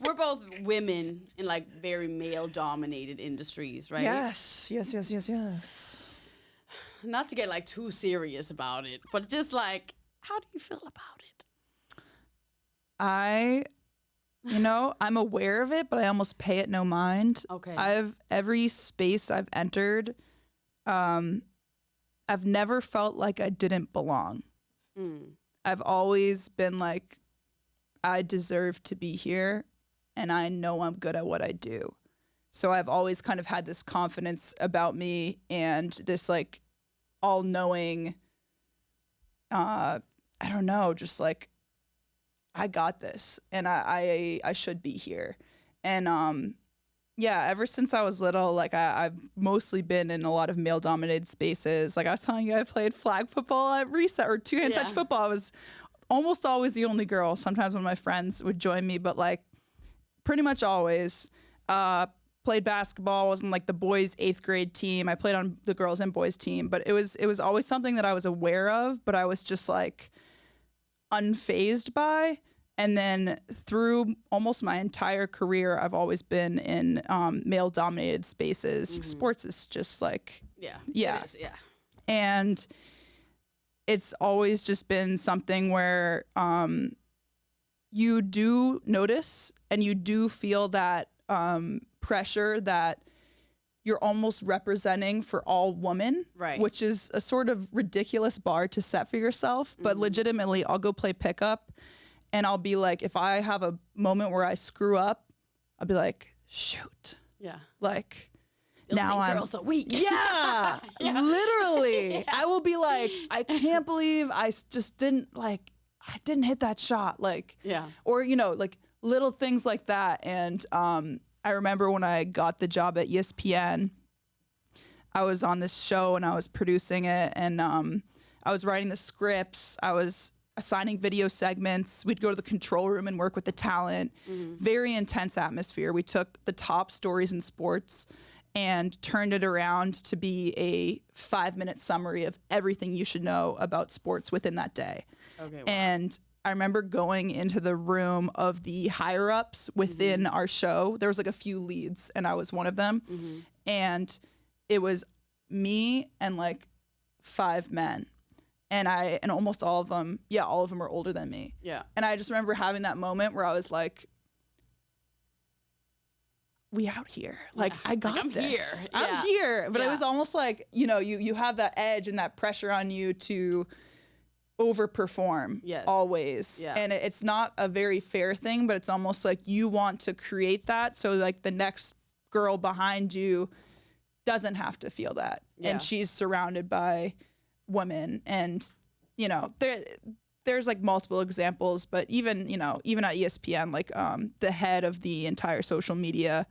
We're both women in like very male dominated industries, right? Yes. Not to get like too serious about it, but just like, how do you feel about it? I'm aware of it, but I almost pay it no mind. Okay. Every space I've entered, I've never felt like I didn't belong. I've always been like, I deserve to be here and I know I'm good at what I do. So I've always kind of had this confidence about me and this like all-knowing, I don't know, just like, I got this and I should be here. And yeah, ever since I was little, like I've mostly been in a lot of male-dominated spaces. Like I was telling you, I played flag football at reset or two-hand touch football. I was almost always the only girl. Sometimes one of my friends would join me, but like pretty much always. Played basketball, was in like the boys' 8th grade team. I played on the girls and boys team, but it was always something that I was aware of, but I was just like unfazed by. And then through almost my entire career, I've always been in male-dominated spaces. Sports is just like... Yeah. Yeah. It is, yeah. And it's always just been something where you do notice and you do feel that pressure that you're almost representing for all women, right? Which is a sort of ridiculous bar to set for yourself. But legitimately, I'll go play pickup. And I'll be like, if I have a moment where I screw up, I'll be like, shoot. Yeah. like They'll now think I'm girls are weak. Yeah, yeah. Literally. Yeah. I will be like, I can't believe I just didn't like, I didn't hit that shot. Like, yeah. Or, you know, like little things like that. And I remember when I got the job at ESPN, I was on this show and I was producing it, and I was writing the scripts. I was assigning video segments. We'd go to the control room and work with the talent. Very intense atmosphere. We took the top stories in sports and turned it around to be a 5-minute summary of everything you should know about sports within that day. Okay, wow. And I remember going into the room of the higher ups within our show. There was like a few leads and I was one of them. And it was me and like 5 men. And almost all of them were older than me. Yeah. And I just remember having that moment where I was like, we out here. Like, I got I'm this. here. I'm Yeah. here. But it Yeah. was almost like, you know, you have that edge and that pressure on you to overperform always. Yeah. And it's not a very fair thing, but it's almost like you want to create that so like the next girl behind you doesn't have to feel that. Yeah. And she's surrounded by women. And, you know, there's like multiple examples, but even at ESPN, like the head of the entire social media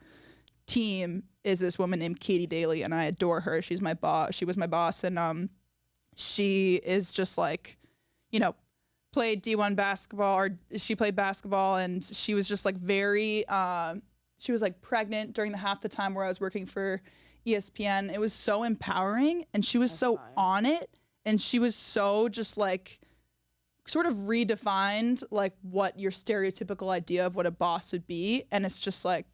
team is this woman named Katie Daly, and I adore her. She's my boss. She was my boss, and she is just like, you know, played D1 basketball, or she played basketball, and she was just like very, she was like pregnant during half the time where I was working for ESPN. It was so empowering, and she was on it, and she was so just like sort of redefined like what your stereotypical idea of what a boss would be. And it's just like,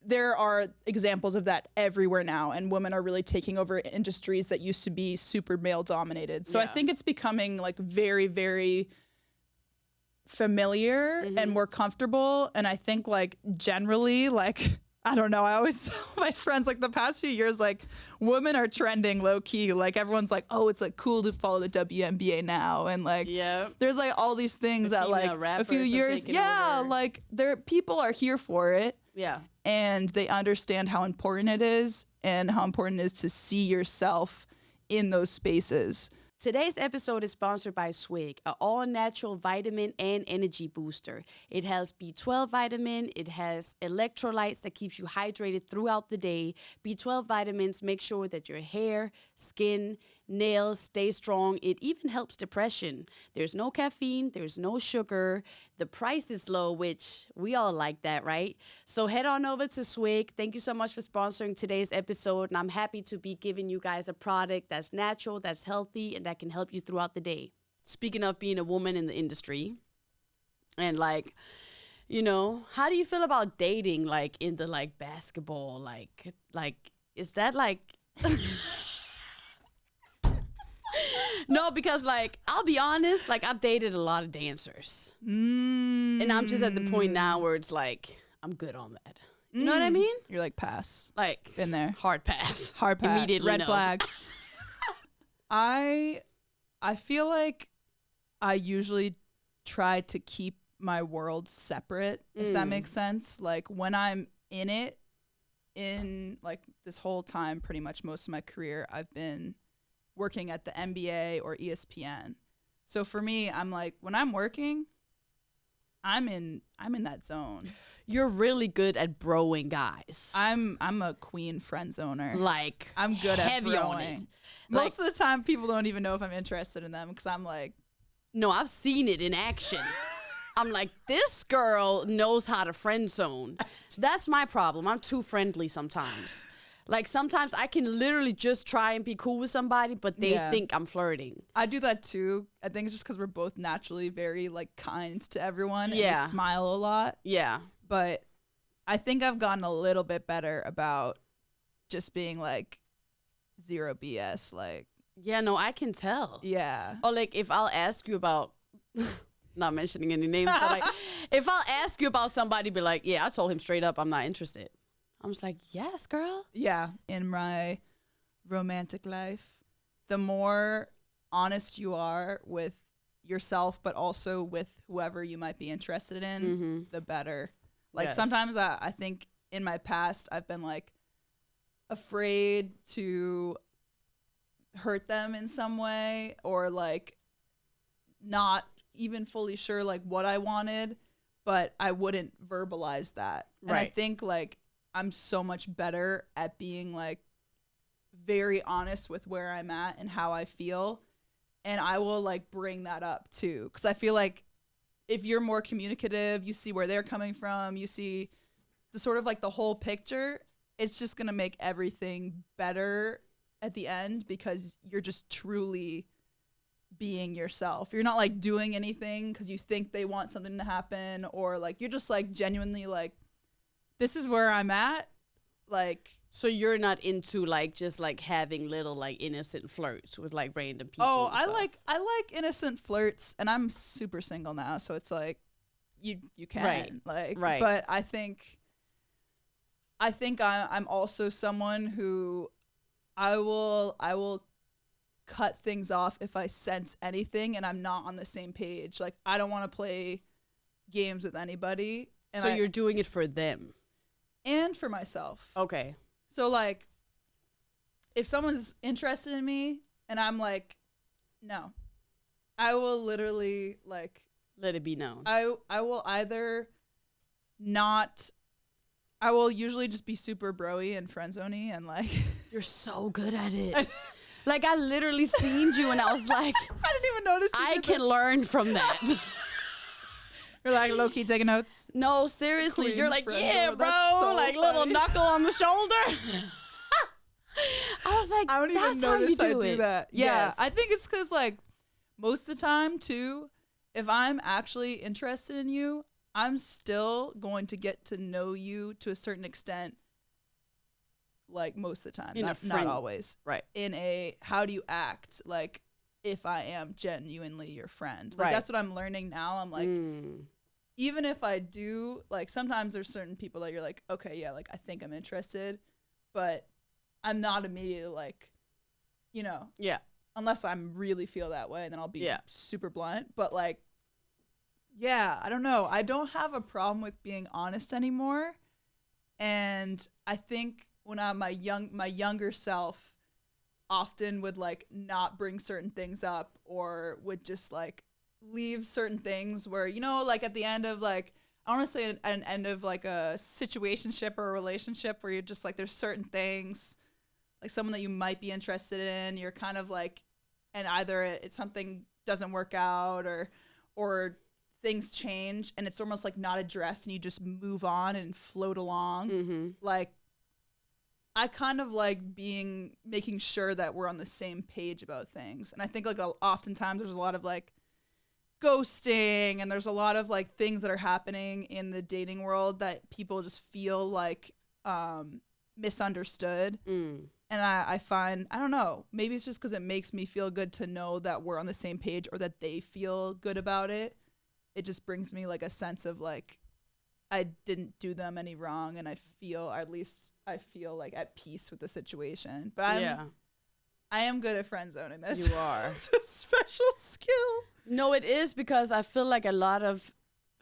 there are examples of that everywhere now, and women are really taking over industries that used to be super male dominated. So I think it's becoming like very, very familiar and more comfortable. And I think like generally, like, I don't know, I always tell my friends like the past few years, like women are trending low key. Like everyone's like, oh, it's like cool to follow the WNBA now. And like, there's like all these things that like a few years, like people are here for it. Yeah. And they understand how important it is and how important it is to see yourself in those spaces. Today's episode is sponsored by Swig, an all-natural vitamin and energy booster. It has B12 vitamin. It has electrolytes that keeps you hydrated throughout the day. B12 vitamins make sure that your hair, skin, nails stay strong. It even helps depression. There's no caffeine. There's no sugar. The price is low, which we all like that, right? So head on over to Swig. Thank you so much for sponsoring today's episode. And I'm happy to be giving you guys a product that's natural, that's healthy, and that can help you throughout the day. Speaking of being a woman in the industry, and like, you know, how do you feel about dating like in the like basketball? Like is that like... No, because like I'll be honest, like I've dated a lot of dancers, and I'm just at the point now where it's like I'm good on that. You know what I mean? You're like, pass. Like Been there. hard pass, Immediately red no. flag. I feel like I usually try to keep my world separate, if that makes sense. Like when I'm in it, in like this whole time, pretty much most of my career, I've been working at the NBA or ESPN. So for me, I'm like, when I'm working, I'm in that zone. You're really good at broing guys. I'm a queen friend zoner. Like I'm good at heavy on it. broing. Most of the time, people don't even know if I'm interested in them because I'm like, no, I've seen it in action. I'm like, this girl knows how to friend zone. That's my problem. I'm too friendly sometimes. Like, sometimes I can literally just try and be cool with somebody, but they think I'm flirting. I do that too. I think it's just because we're both naturally very, like, kind to everyone. And we smile a lot. Yeah. But I think I've gotten a little bit better about just being, like, zero BS. Like, yeah, no, I can tell. Yeah. Or, like, if I'll ask you about... not mentioning any names, but, like, if I'll ask you about somebody, be like, yeah, I told him straight up I'm not interested. I'm just like, yes, girl. Yeah. In my romantic life, the more honest you are with yourself, but also with whoever you might be interested in, the better. Like sometimes I think in my past, I've been like afraid to hurt them in some way, or like not even fully sure like what I wanted, but I wouldn't verbalize that. And I think like I'm so much better at being like very honest with where I'm at and how I feel, and I will like bring that up too, because I feel like if you're more communicative, you see where they're coming from, you see the sort of like the whole picture, it's just gonna make everything better at the end, because you're just truly being yourself. You're not like doing anything because you think they want something to happen, or like you're just like genuinely like, this is where I'm at. Like, so you're not into like just like having little like innocent flirts with like random people. Oh, I like innocent flirts, and I'm super single now, so it's like you can right. But I think I'm also someone who I will cut things off if I sense anything and I'm not on the same page. Like, I don't want to play games with anybody. And so you're doing it for them and for myself. Okay. So like, if someone's interested in me and I'm like, no, I will literally like let it be known. I will either not. I will usually just be super bro-y and friend-zoney and like. You're so good at it. Like, I literally seen you and I was like, I didn't even notice. I can learn from that. You're like low-key taking notes. No, seriously. Queen You're like, yeah, bro. So like funny. little knuckle on the shoulder. I was like, I don't even notice I do that. Yeah, Yes. I think it's because like most of the time too, if I'm actually interested in you, I'm still going to get to know you to a certain extent. Like most of the time, not always. Right. In a, how do you act? Like, if I am genuinely your friend. Like, Right. that's what I'm learning now. I'm like, even if I do, like, sometimes there's certain people that you're like, okay, yeah, like, I think I'm interested, but I'm not immediately like, you know. Yeah. Unless I'm really feel that way, and then I'll be Yeah. super blunt. But, like, yeah, I don't know. I don't have a problem with being honest anymore. And I think when I'm my younger self often would like not bring certain things up, or would just like leave certain things where, you know, like at the end of like, I want to say at an end of like a situationship or a relationship where you're just like, there's certain things, like someone that you might be interested in, you're kind of like, and either it's something doesn't work out or things change and it's almost like not addressed and you just move on and float along. Mm-hmm. Like, I kind of like making sure that we're on the same page about things. And I think like oftentimes there's a lot of like ghosting and there's a lot of like things that are happening in the dating world that people just feel like misunderstood. And I find, I don't know, maybe it's just because it makes me feel good to know that we're on the same page or that they feel good about it. It just brings me like a sense of like, I didn't do them any wrong, and I feel like at peace with the situation. But I am good at friend zoning this. You are. It's a special skill. No, it is, because I feel like a lot of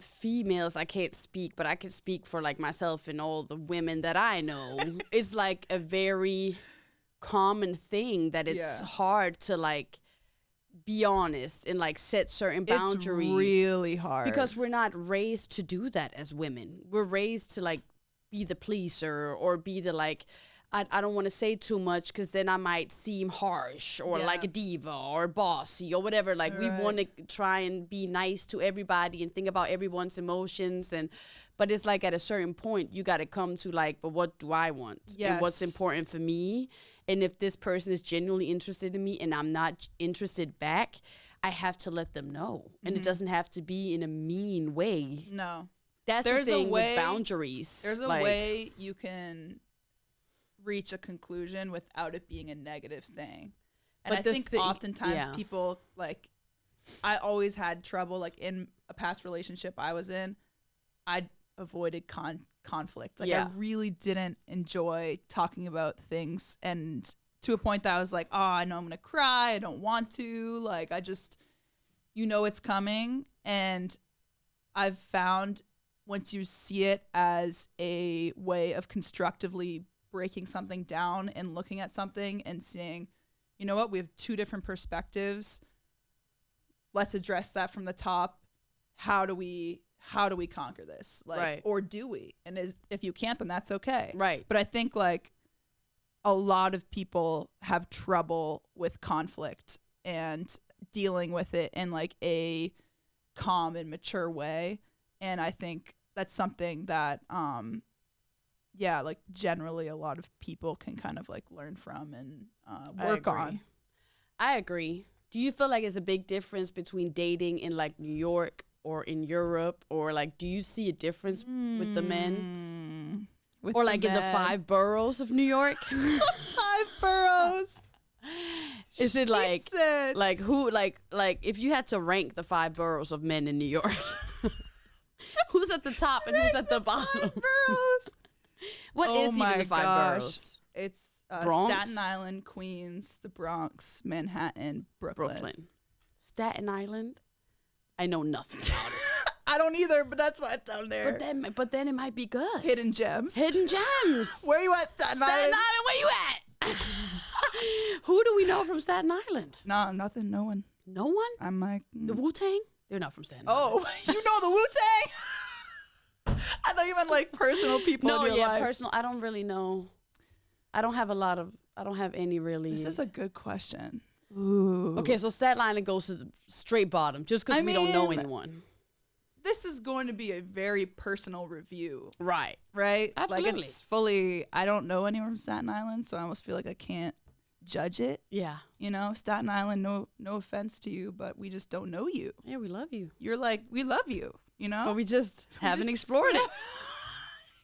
females, I can't speak, but I can speak for like myself and all the women that I know. It's like a very common thing that it's hard to like be honest and like set certain boundaries. It's really hard because we're not raised to do that as women. We're raised to like be the pleaser or be the like, I don't want to say too much because then I might seem harsh or like a diva or bossy or whatever. Like we want to try and be nice to everybody and think about everyone's emotions. But it's like at a certain point you got to come to like, but what do I want? And what's important for me? And if this person is genuinely interested in me and I'm not interested back, I have to let them know. And it doesn't have to be in a mean way. No. That's the thing with boundaries. There's a way you can reach a conclusion without it being a negative thing. And I think oftentimes people, like, I always had trouble, like, in a past relationship I was in, I avoided conflict. Like, I really didn't enjoy talking about things, and to a point that I was like, oh, I know I'm gonna cry, I don't want to, like, I just, you know it's coming. And I've found once you see it as a way of constructively breaking something down and looking at something and seeing, you know what, we have two different perspectives, let's address that from the top. How do we conquer this? Like, or do we? And if you can't, then that's okay. Right. But I think like a lot of people have trouble with conflict, and dealing with it in like a calm and mature way. And I think that's something that like generally a lot of people can kind of like learn from and work on. I agree. Do you feel like it's a big difference between dating in like New York or in Europe, or like do you see a difference with the men? Or like in the 5 boroughs of New York? 5 boroughs. Is it like who like if you had to rank the 5 boroughs of men in New York, who's at the top and who's at the bottom? 5 boroughs. What is even the 5 boroughs? It's Bronx? Staten Island, Queens, the Bronx, Manhattan, Brooklyn. Staten Island? I know nothing about it. I don't either, but that's why it's down there. But then it might be good. Hidden gems. Hidden gems. Where you at, Staten Island? Where you at? Who do we know from Staten Island? No, nothing. No one. No one? I'm like... The Wu-Tang? They're not from Staten Island. Oh, you know the Wu-Tang? I thought you meant like personal people in your life. Personal. I don't really know. I don't have any really. This is a good question. Ooh. Okay, so Staten Island goes to the straight bottom just because we don't know anyone. This is going to be a very personal review. Right. Like Absolutely. it's fully, I don't know anyone from Staten Island, so I almost feel like I can't judge it. Yeah. You know, Staten Island, no offense to you, but we just don't know you. Yeah, we love you. You're like, we love you, you know? But we just haven't explored it.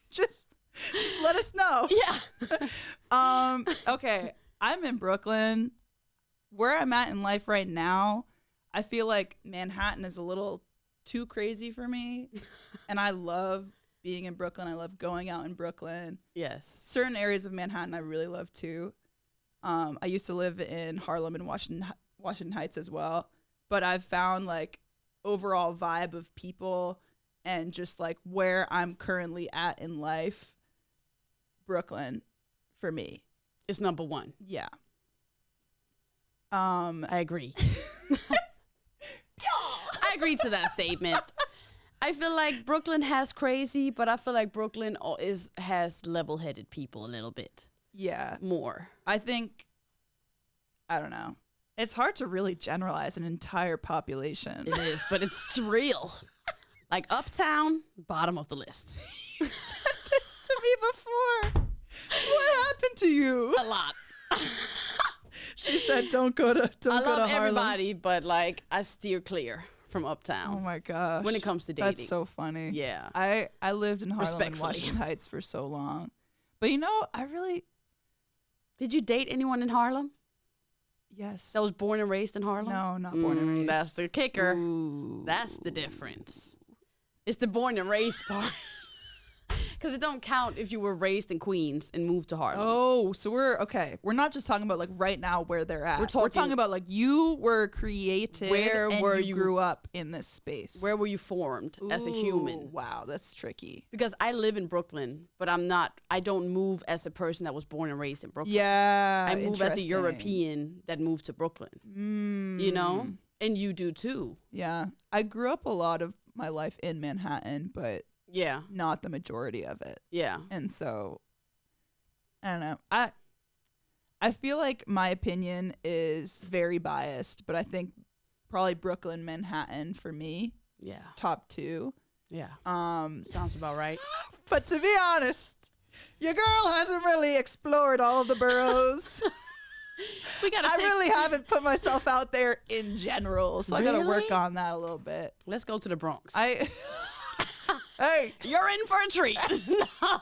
just let us know. Yeah. Okay, I'm in Brooklyn. Where I'm at in life right now, I feel like Manhattan is a little too crazy for me. And I love being in Brooklyn. I love going out in Brooklyn. Yes. Certain areas of Manhattan I really love too. I used to live in Harlem and Washington Heights as well. But I've found like overall vibe of people and just like where I'm currently at in life, Brooklyn for me. It's number 1. Yeah. I agree. I agree to that statement. I feel like Brooklyn has crazy, but I feel like Brooklyn has level-headed people a little bit. Yeah. More. I think, I don't know. It's hard to really generalize an entire population. It is, but it's real. Like Uptown, bottom of the list. You said this to me before. What happened to you? A lot. She said, "Don't go to Harlem." I love everybody, but like I steer clear from Uptown. Oh my gosh! When it comes to dating, that's so funny. Yeah, I lived in Harlem and Washington Heights for so long, but you know, Did you date anyone in Harlem? Yes. That was born and raised in Harlem? No, not born and raised. That's the kicker. Ooh. That's the difference. It's the born and raised part. Because it don't count if you were raised in Queens and moved to Harlem. Oh, so we're not just talking about like right now where they're at. We're talking about like you were created you grew up in this space. Where were you formed as a human? Wow, that's tricky. Because I live in Brooklyn, but I don't move as a person that was born and raised in Brooklyn. Yeah, I move as a European that moved to Brooklyn. You know? And you do too. Yeah. I grew up a lot of my life in Manhattan, but yeah, not the majority of it. Yeah. And so I don't know. I feel like my opinion is very biased, but I think probably Brooklyn, Manhattan for me. Yeah. Top 2. Yeah. Sounds about right. But to be honest, your girl hasn't really explored all of the boroughs. I really haven't put myself out there in general, so I gotta work on that a little bit. Let's go to the Bronx. Hey, you're in for a treat. No.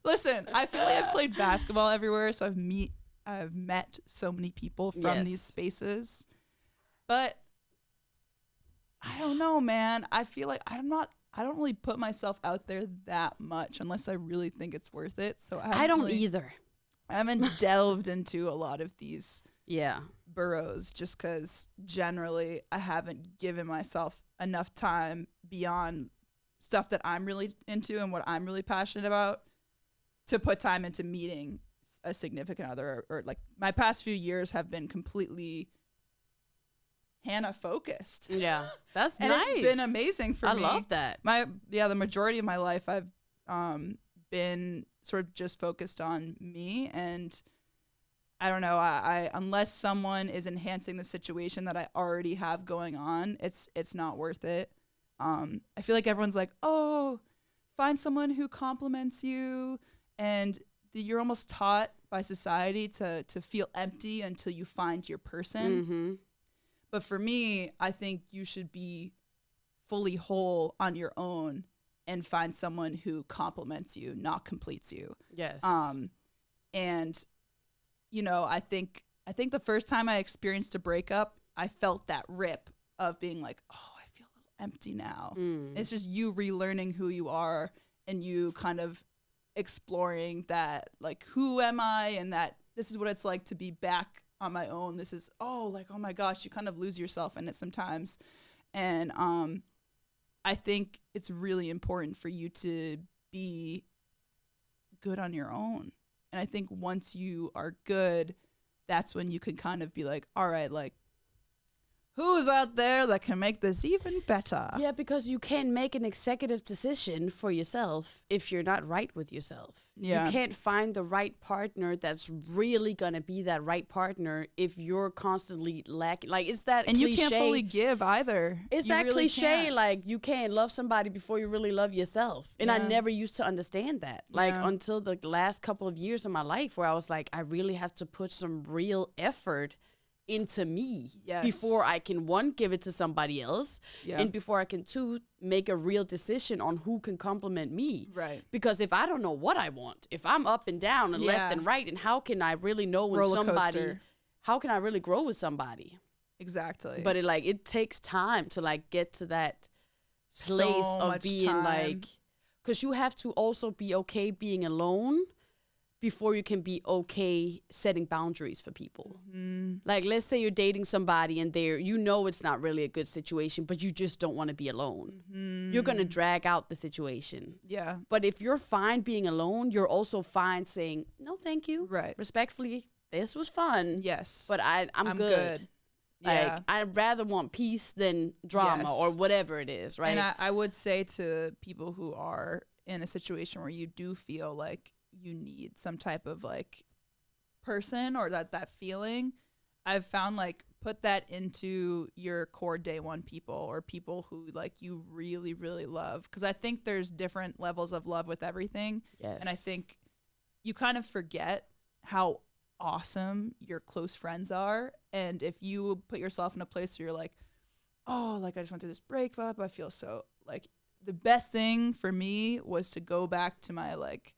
Listen, I feel like I've played basketball everywhere, so I've met so many people from these spaces. But I don't know, man. I feel like I don't really put myself out there that much unless I really think it's worth it. So I don't either. I haven't delved into a lot of these yeah boroughs just because generally I haven't given myself enough time beyond stuff that I'm really into and what I'm really passionate about to put time into meeting a significant other, or like my past few years have been completely Hannah focused. Yeah, that's and nice. It's been amazing for me. I love that. The majority of my life I've been sort of just focused on me, and I don't know. I unless someone is enhancing the situation that I already have going on, it's not worth it. I feel like everyone's like, oh, find someone who compliments you, and you're almost taught by society to feel empty until you find your person. Mm-hmm. But for me, I think you should be fully whole on your own and find someone who compliments you, not completes you. Yes. And you know, I think the first time I experienced a breakup, I felt that rip of being like, oh, I feel a little empty now. It's just you relearning who you are and you kind of exploring that, like, who am I, and that this is what it's like to be back on my own. This is, oh my gosh, you kind of lose yourself in it sometimes. And I think it's really important for you to be good on your own. And I think once you are good, that's when you can kind of be like, all right, like, who's out there that can make this even better? Yeah, because you can't make an executive decision for yourself if you're not right with yourself. Yeah. You can't find the right partner that's really going to be that right partner if you're constantly lacking. Like, it's that and cliche. You can't fully give either. It's you that really cliche, can't. like, you can't love somebody before you really love yourself. And I never used to understand that. Like, until the last couple of years of my life where I was like, I really have to put some real effort into me before I can, one, give it to somebody else, and before I can, two, make a real decision on who can compliment me. Right. Because if I don't know what I want, if I'm up and down and left and right, and how can I really know when how can I really grow with somebody? Exactly. But it takes time to like get to that place of being like, because you have to also be okay being alone before you can be okay setting boundaries for people. Like, let's say you're dating somebody and it's not really a good situation, but you just don't want to be alone. You're going to drag out the situation. Yeah. But if you're fine being alone, you're also fine saying, no, thank you. Right. Respectfully, this was fun. Yes. But I'm good. Yeah. Like, I'd rather want peace than drama or whatever it is, right? And I would say to people who are in a situation where you do feel like you need some type of like person or that feeling, I've found like put that into your core day one people or people who like you really, really love. Because I think there's different levels of love with everything. Yes. And I think you kind of forget how awesome your close friends are. And if you put yourself in a place where you're like, oh, like I just went through this breakup, I feel so like, the best thing for me was to go back to my like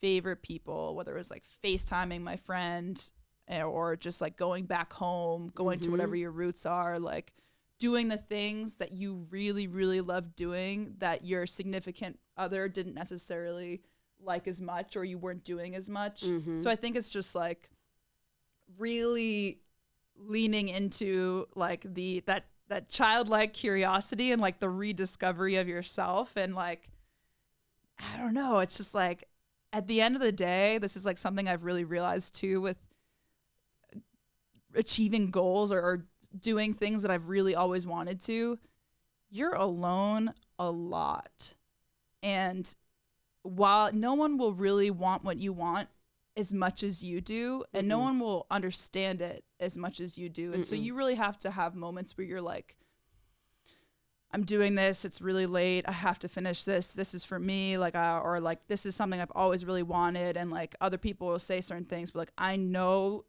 favorite people, whether it was like FaceTiming my friend or just like going back home, going to whatever your roots are, like doing the things that you really, really love doing that your significant other didn't necessarily like as much or you weren't doing as much. So I think it's just like really leaning into like that childlike curiosity and like the rediscovery of yourself. And like, I don't know, it's just like at the end of the day, this is like something I've really realized too with achieving goals or doing things that I've really always wanted to. You're alone a lot. And while no one will really want what you want as much as you do, and no one will understand it as much as you do. And so you really have to have moments where you're like, I'm doing this, it's really late, I have to finish this is for me, like, or like, this is something I've always really wanted, and like other people will say certain things, but like, I know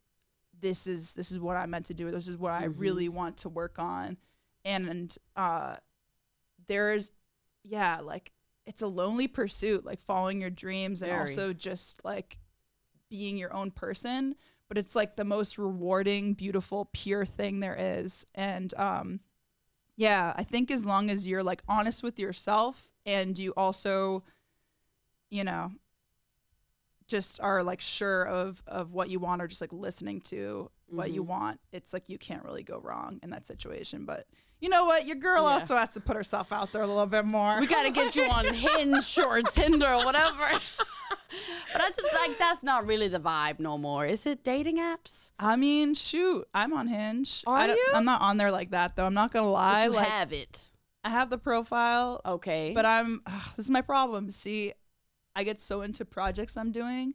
this is what I'm meant to do, this is what I really want to work on. And there's, like, it's a lonely pursuit, like following your dreams and also just like being your own person, but it's like the most rewarding, beautiful, pure thing there is. And I think as long as you're like honest with yourself and you also, just are like sure of what you want or just like listening to what you want, it's like you can't really go wrong in that situation. But you know what? Your girl also has to put herself out there a little bit more. We got to get you on Hinge or Tinder or whatever. But I just like, that's not really the vibe no more. Is it dating apps? I mean, shoot, I'm on Hinge. Are you? I'm not on there like that though. I'm not gonna lie. But you have it. I have the profile. Okay. But this is my problem. See, I get so into projects I'm doing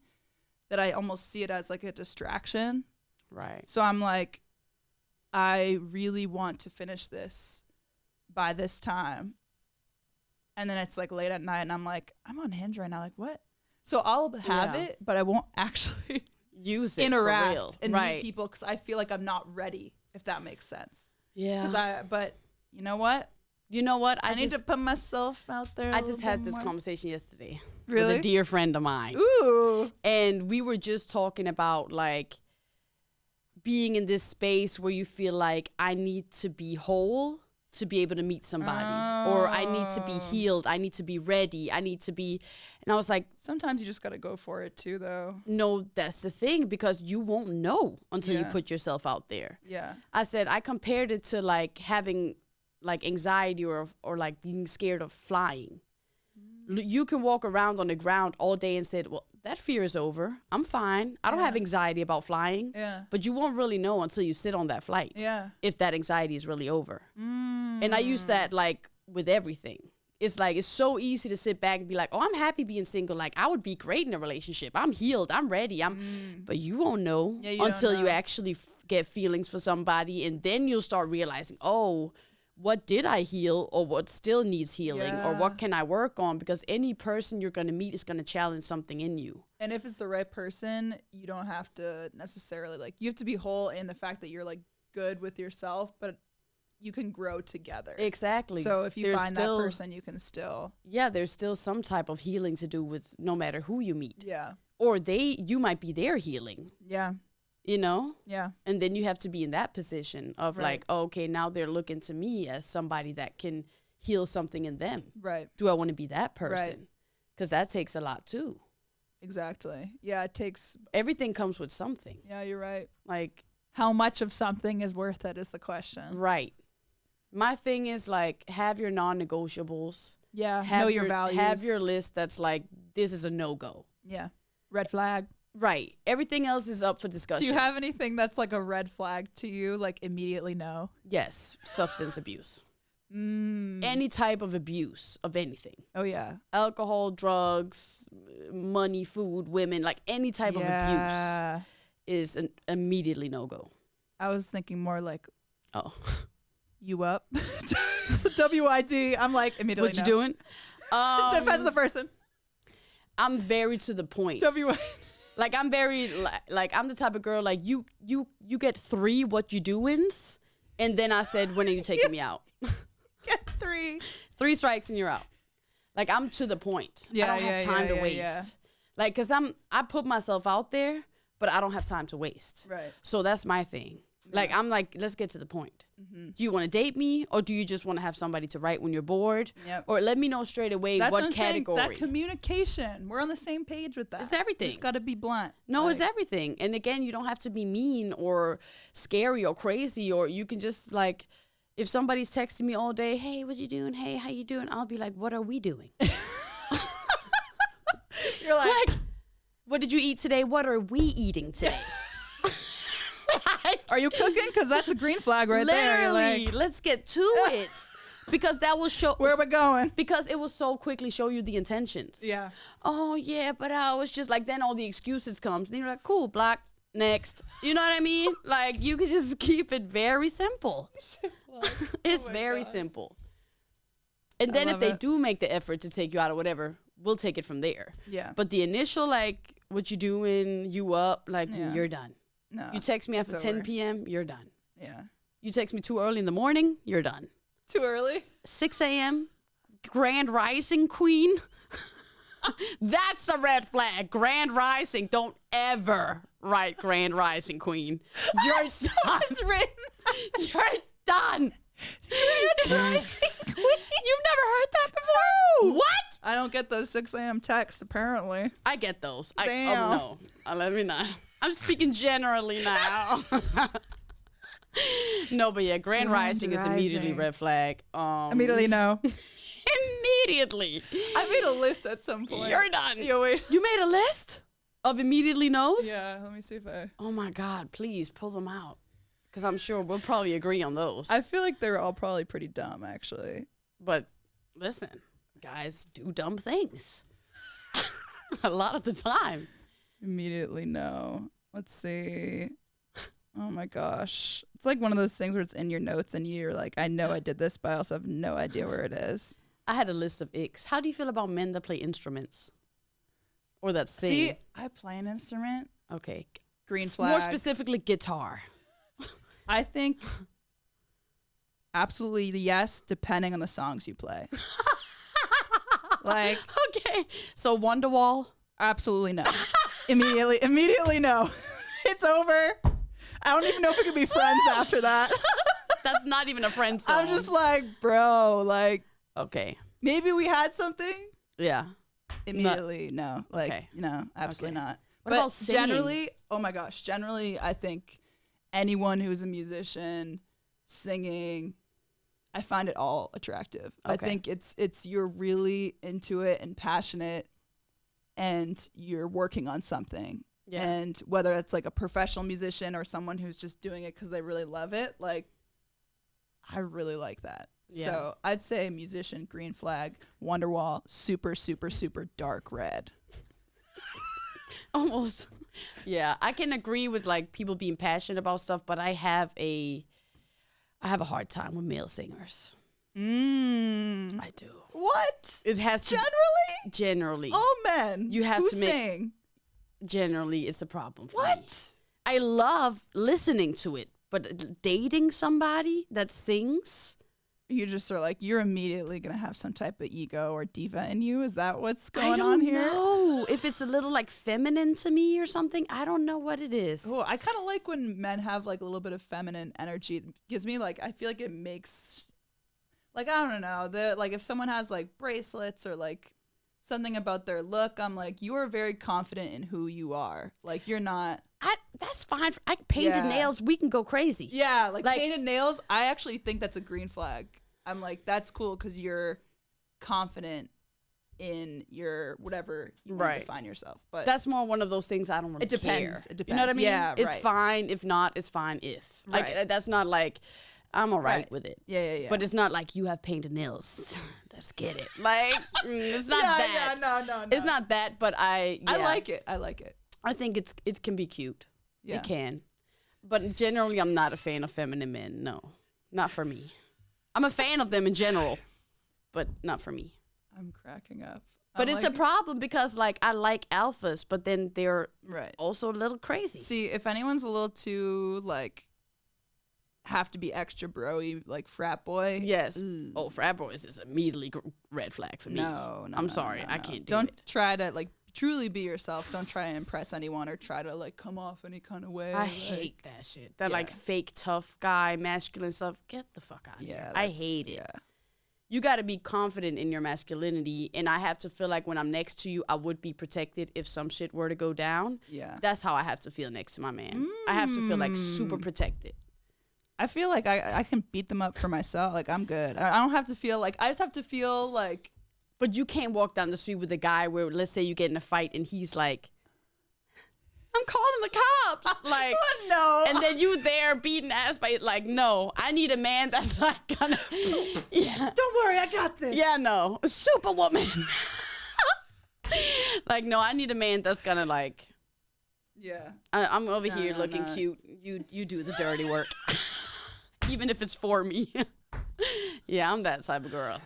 that I almost see it as like a distraction. Right. So I'm like, I really want to finish this by this time. And then it's like late at night and I'm like, I'm on Hinge right now. Like, what? So I'll have it, but I won't actually use it, interact for real. and meet people because I feel like I'm not ready, if that makes sense. Yeah. But you know what? I need to put myself out there. I just had this conversation yesterday with a dear friend of mine. Ooh. And we were just talking about like being in this space where you feel like I need to be whole to be able to meet somebody, or I need to be healed. I need to be ready. I need to be, and I was like, sometimes you just got to go for it too, though. No, that's the thing, because you won't know until you put yourself out there. Yeah. I said, I compared it to like having like anxiety or like being scared of flying. You can walk around on the ground all day and say, well, that fear is over. I'm fine. I don't have anxiety about flying. Yeah. But you won't really know until you sit on that flight. Yeah. If that anxiety is really over. And I use that like with everything. It's like, it's so easy to sit back and be like, oh, I'm happy being single. Like, I would be great in a relationship. I'm healed. I'm ready. But you won't know until you actually get feelings for somebody. And then you'll start realizing, oh, what did I heal, or what still needs healing, or what can I work on? Because any person you're going to meet is going to challenge something in you. And if it's the right person, you don't have to necessarily, like, you have to be whole in the fact that you're like good with yourself, but you can grow together. Exactly. So if you find that person, you can still. Yeah, there's still some type of healing to do with no matter who you meet. Yeah. Or you might be their healing. Yeah. You know? Yeah. And then you have to be in that position of like, oh, okay, now they're looking to me as somebody that can heal something in them. Right. Do I want to be that person? Right. Because that takes a lot too. Exactly. Yeah, it takes. Everything comes with something. Yeah, you're right. Like, how much of something is worth it is the question. Right. My thing is like, have your non-negotiables. Yeah. Know your values. Have your list that's like, this is a no-go. Yeah. Red flag. Right. Everything else is up for discussion. Do you have anything that's like a red flag to you? Like immediately no? Yes. Substance abuse. Any type of abuse of anything. Oh, yeah. Alcohol, drugs, money, food, women, like any type of abuse is an immediately no-go. I was thinking more like, oh, you up? WID. I'm like, immediately what you doing? Depends on the person. I'm very to the point. WID. Like, I'm very, like, I'm the type of girl, like, you get 3 what you doings, and then I said, when are you taking me out? Get 3. 3 strikes and you're out. Like, I'm to the point. I don't have time to waste. Yeah. Like, because I put myself out there, but I don't have time to waste. Right. So that's my thing. Like, I'm like, let's get to the point. Do you want to date me, or do you just want to have somebody to write when you're bored? Yep. Or let me know straight away what category. That communication. We're on the same page with that. It's everything. You just got to be blunt. No, it's everything. And again, you don't have to be mean or scary or crazy, or you can just like, if somebody's texting me all day, hey, what you doing? Hey, how you doing? I'll be like, what are we doing? You're like, what did you eat today? What are we eating today? Are you cooking? Because that's a green flag right there. Literally, let's get to it. Because that will show where we're going. Because it will so quickly show you the intentions. Yeah. Oh, yeah, but I was just like, then all the excuses comes. Then you're like, cool, block, next. You know what I mean? Like, you can just keep it very simple. It's very simple. And then if they do make the effort to take you out or whatever, we'll take it from there. Yeah. But the initial, like, what you doing, you up, like, you're done. No. You text me after 10 p.m., you're done. Yeah. You text me too early in the morning, you're done. Too early? 6 a.m., Grand Rising Queen. That's a red flag. Grand Rising. Don't ever write Grand Rising Queen. You're done. It's written. You're done. Grand Rising Queen. You've never heard that before? What? I don't get those 6 a.m. texts, apparently. I get those. Damn. Oh, no. Let me not. I'm speaking generally now. No, but yeah, Grand Rising is immediately red flag. Immediately no. Immediately. I made a list at some point. You're done. Yo, wait. You made a list of immediately no's? Yeah, let me see if I... Oh my God, please pull them out. Because I'm sure we'll probably agree on those. I feel like they're all probably pretty dumb, actually. But listen, guys do dumb things. A lot of the time. Immediately no. Let's see. Oh my gosh. It's like one of those things where it's in your notes and you're like, I know I did this, but I also have no idea where it is. I had a list of icks. How do you feel about men that play instruments? Or that sing? See, I play an instrument. Okay. Green flag. More specifically, guitar. I think absolutely yes, depending on the songs you play. Like, okay. So Wonderwall? Absolutely no. Immediately no. It's over. I don't even know if we could be friends after that. That's not even a friend song. I'm just like, bro, like, okay. Maybe we had something. Yeah. Immediately, no. Like, Okay. no, absolutely Okay. not. What But about singing? generally, oh my gosh, generally, I think anyone who's a musician, singing, I find it all attractive. I Okay. think it's you're really into it and passionate, and you're working on something. Yeah. And whether it's like a professional musician or someone who's just doing it because they really love it, like, I really like that. Yeah. So I'd say musician, green flag, Wonderwall, super, super, super dark red. Almost. Yeah. I can agree with like people being passionate about stuff, but I have a hard time with male singers. I do. What? It has to generally. All men. You have Who to make- sing? Generally, it's a problem for me. What? I love listening to it, but dating somebody that sings, You just are like, you're immediately going to have some type of ego or diva in you. Is that what's I going don't on here? know if it's a little like feminine to me or something. I don't know what it is. Oh, I kind of like when men have like a little bit of feminine energy. It gives me like, I feel like it makes, like, I don't know, like if someone has like bracelets or like something about their look, I'm like, you are very confident in who you are. Like, you're not. That's fine. I painted Yeah. nails. We can go crazy. Yeah, like Like- painted nails. I actually think that's a green flag. I'm like, that's cool because you're confident in your whatever you want to Right. define yourself. But That's more one of those things I don't really It depends. care. It depends. You know what I mean? Yeah, it's right. fine. If not, it's fine if. Like, Right. that's not like, I'm all right Right. with it. yeah. But it's not like you have painted nails. Let's get it. Like, it's not that. no. It's not that, but I like it. I like it. I think it can be cute. Yeah. It can. But generally, I'm not a fan of feminine men. No, not for me. I'm a fan of them in general, but not for me. I'm cracking up. But I'm it's like, a problem because, like, I like alphas, but then they're right. also a little crazy. See, if anyone's a little too like have to be extra broy, like frat boy. Yes. Ooh. Oh, frat boys is immediately red flag for me. No, I'm no, sorry, no, I no. can't do Don't it. try to like truly be yourself. Don't try and impress anyone or try to like come off any kind of way. I like- hate that shit. That Yeah. like fake tough guy, masculine stuff. Get the fuck out of Yeah, here. I that's- hate it. Yeah. You got to be confident in your masculinity, and I have to feel like when I'm next to you, I would be protected if some shit were to go down. Yeah. That's how I have to feel next to my man. I have to feel like super protected. I feel like I can beat them up for myself. Like, I'm good. I don't have to feel like, I just have to feel like, But you can't walk down the street with a guy where, let's say you get in a fight and he's like, I'm calling the cops. Like, no. and then you there beating ass by, like, no, I need a man that's not gonna, yeah. Don't worry, I got this. Yeah, no, Superwoman. Like, no, I need a man that's gonna, like, Yeah. I'm over No, here no, looking no. cute. You do the dirty work. Even if it's for me. Yeah, I'm that type of girl.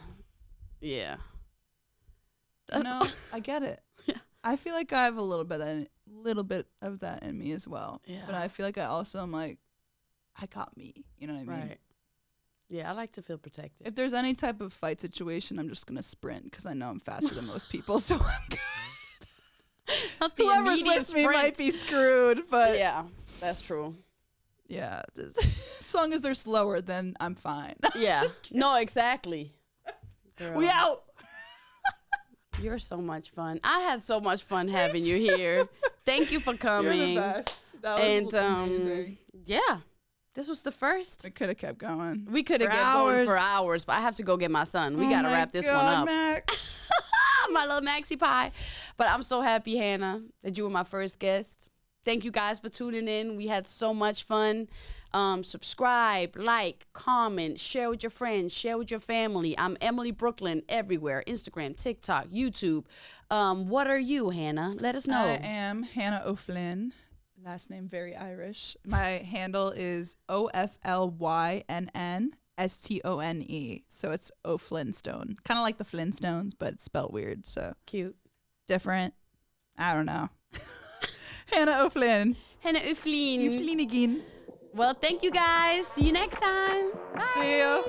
Yeah. No, I get it. Yeah. I feel like I have a little bit of that in me as well. Yeah. But I feel like I also am like, I got me. You know what I mean? Right. Yeah, I like to feel protected. If there's any type of fight situation, I'm just gonna sprint because I know I'm faster than most people. So I'm good. Not the Whoever's immediate with me sprint. might be screwed, but Yeah, that's true. yeah, as long as they're slower, then I'm fine. Yeah. No, exactly. Girl, We out. You're so much fun. I had so much fun having you here. Thank you for You're coming. the best. That was And amazing. yeah, this was the first. We could have kept going. We could have For kept going for hours. hours, but I have to go get my son. We Oh gotta my wrap this God, one up. Max. My little Maxie Pie. But I'm so happy, Hannah, that you were my first guest. Thank you guys for tuning in. We had so much fun. Subscribe, like, comment, share with your friends, share with your family. I'm Emilie Brooklyn everywhere. Instagram, TikTok, YouTube. What are you, Hannah? Let us know. I am Hannah O'Flynn. Last name very Irish. My handle is OFLYNNSTONE. So it's O'Flynstone. Kind of like the Flintstones, but it's spelled weird. So cute. Different. I don't know. Hannah O'Flynn. Hannah O'Flynn. O'Flynn again. Well, thank you guys. See you next time. Bye. See you.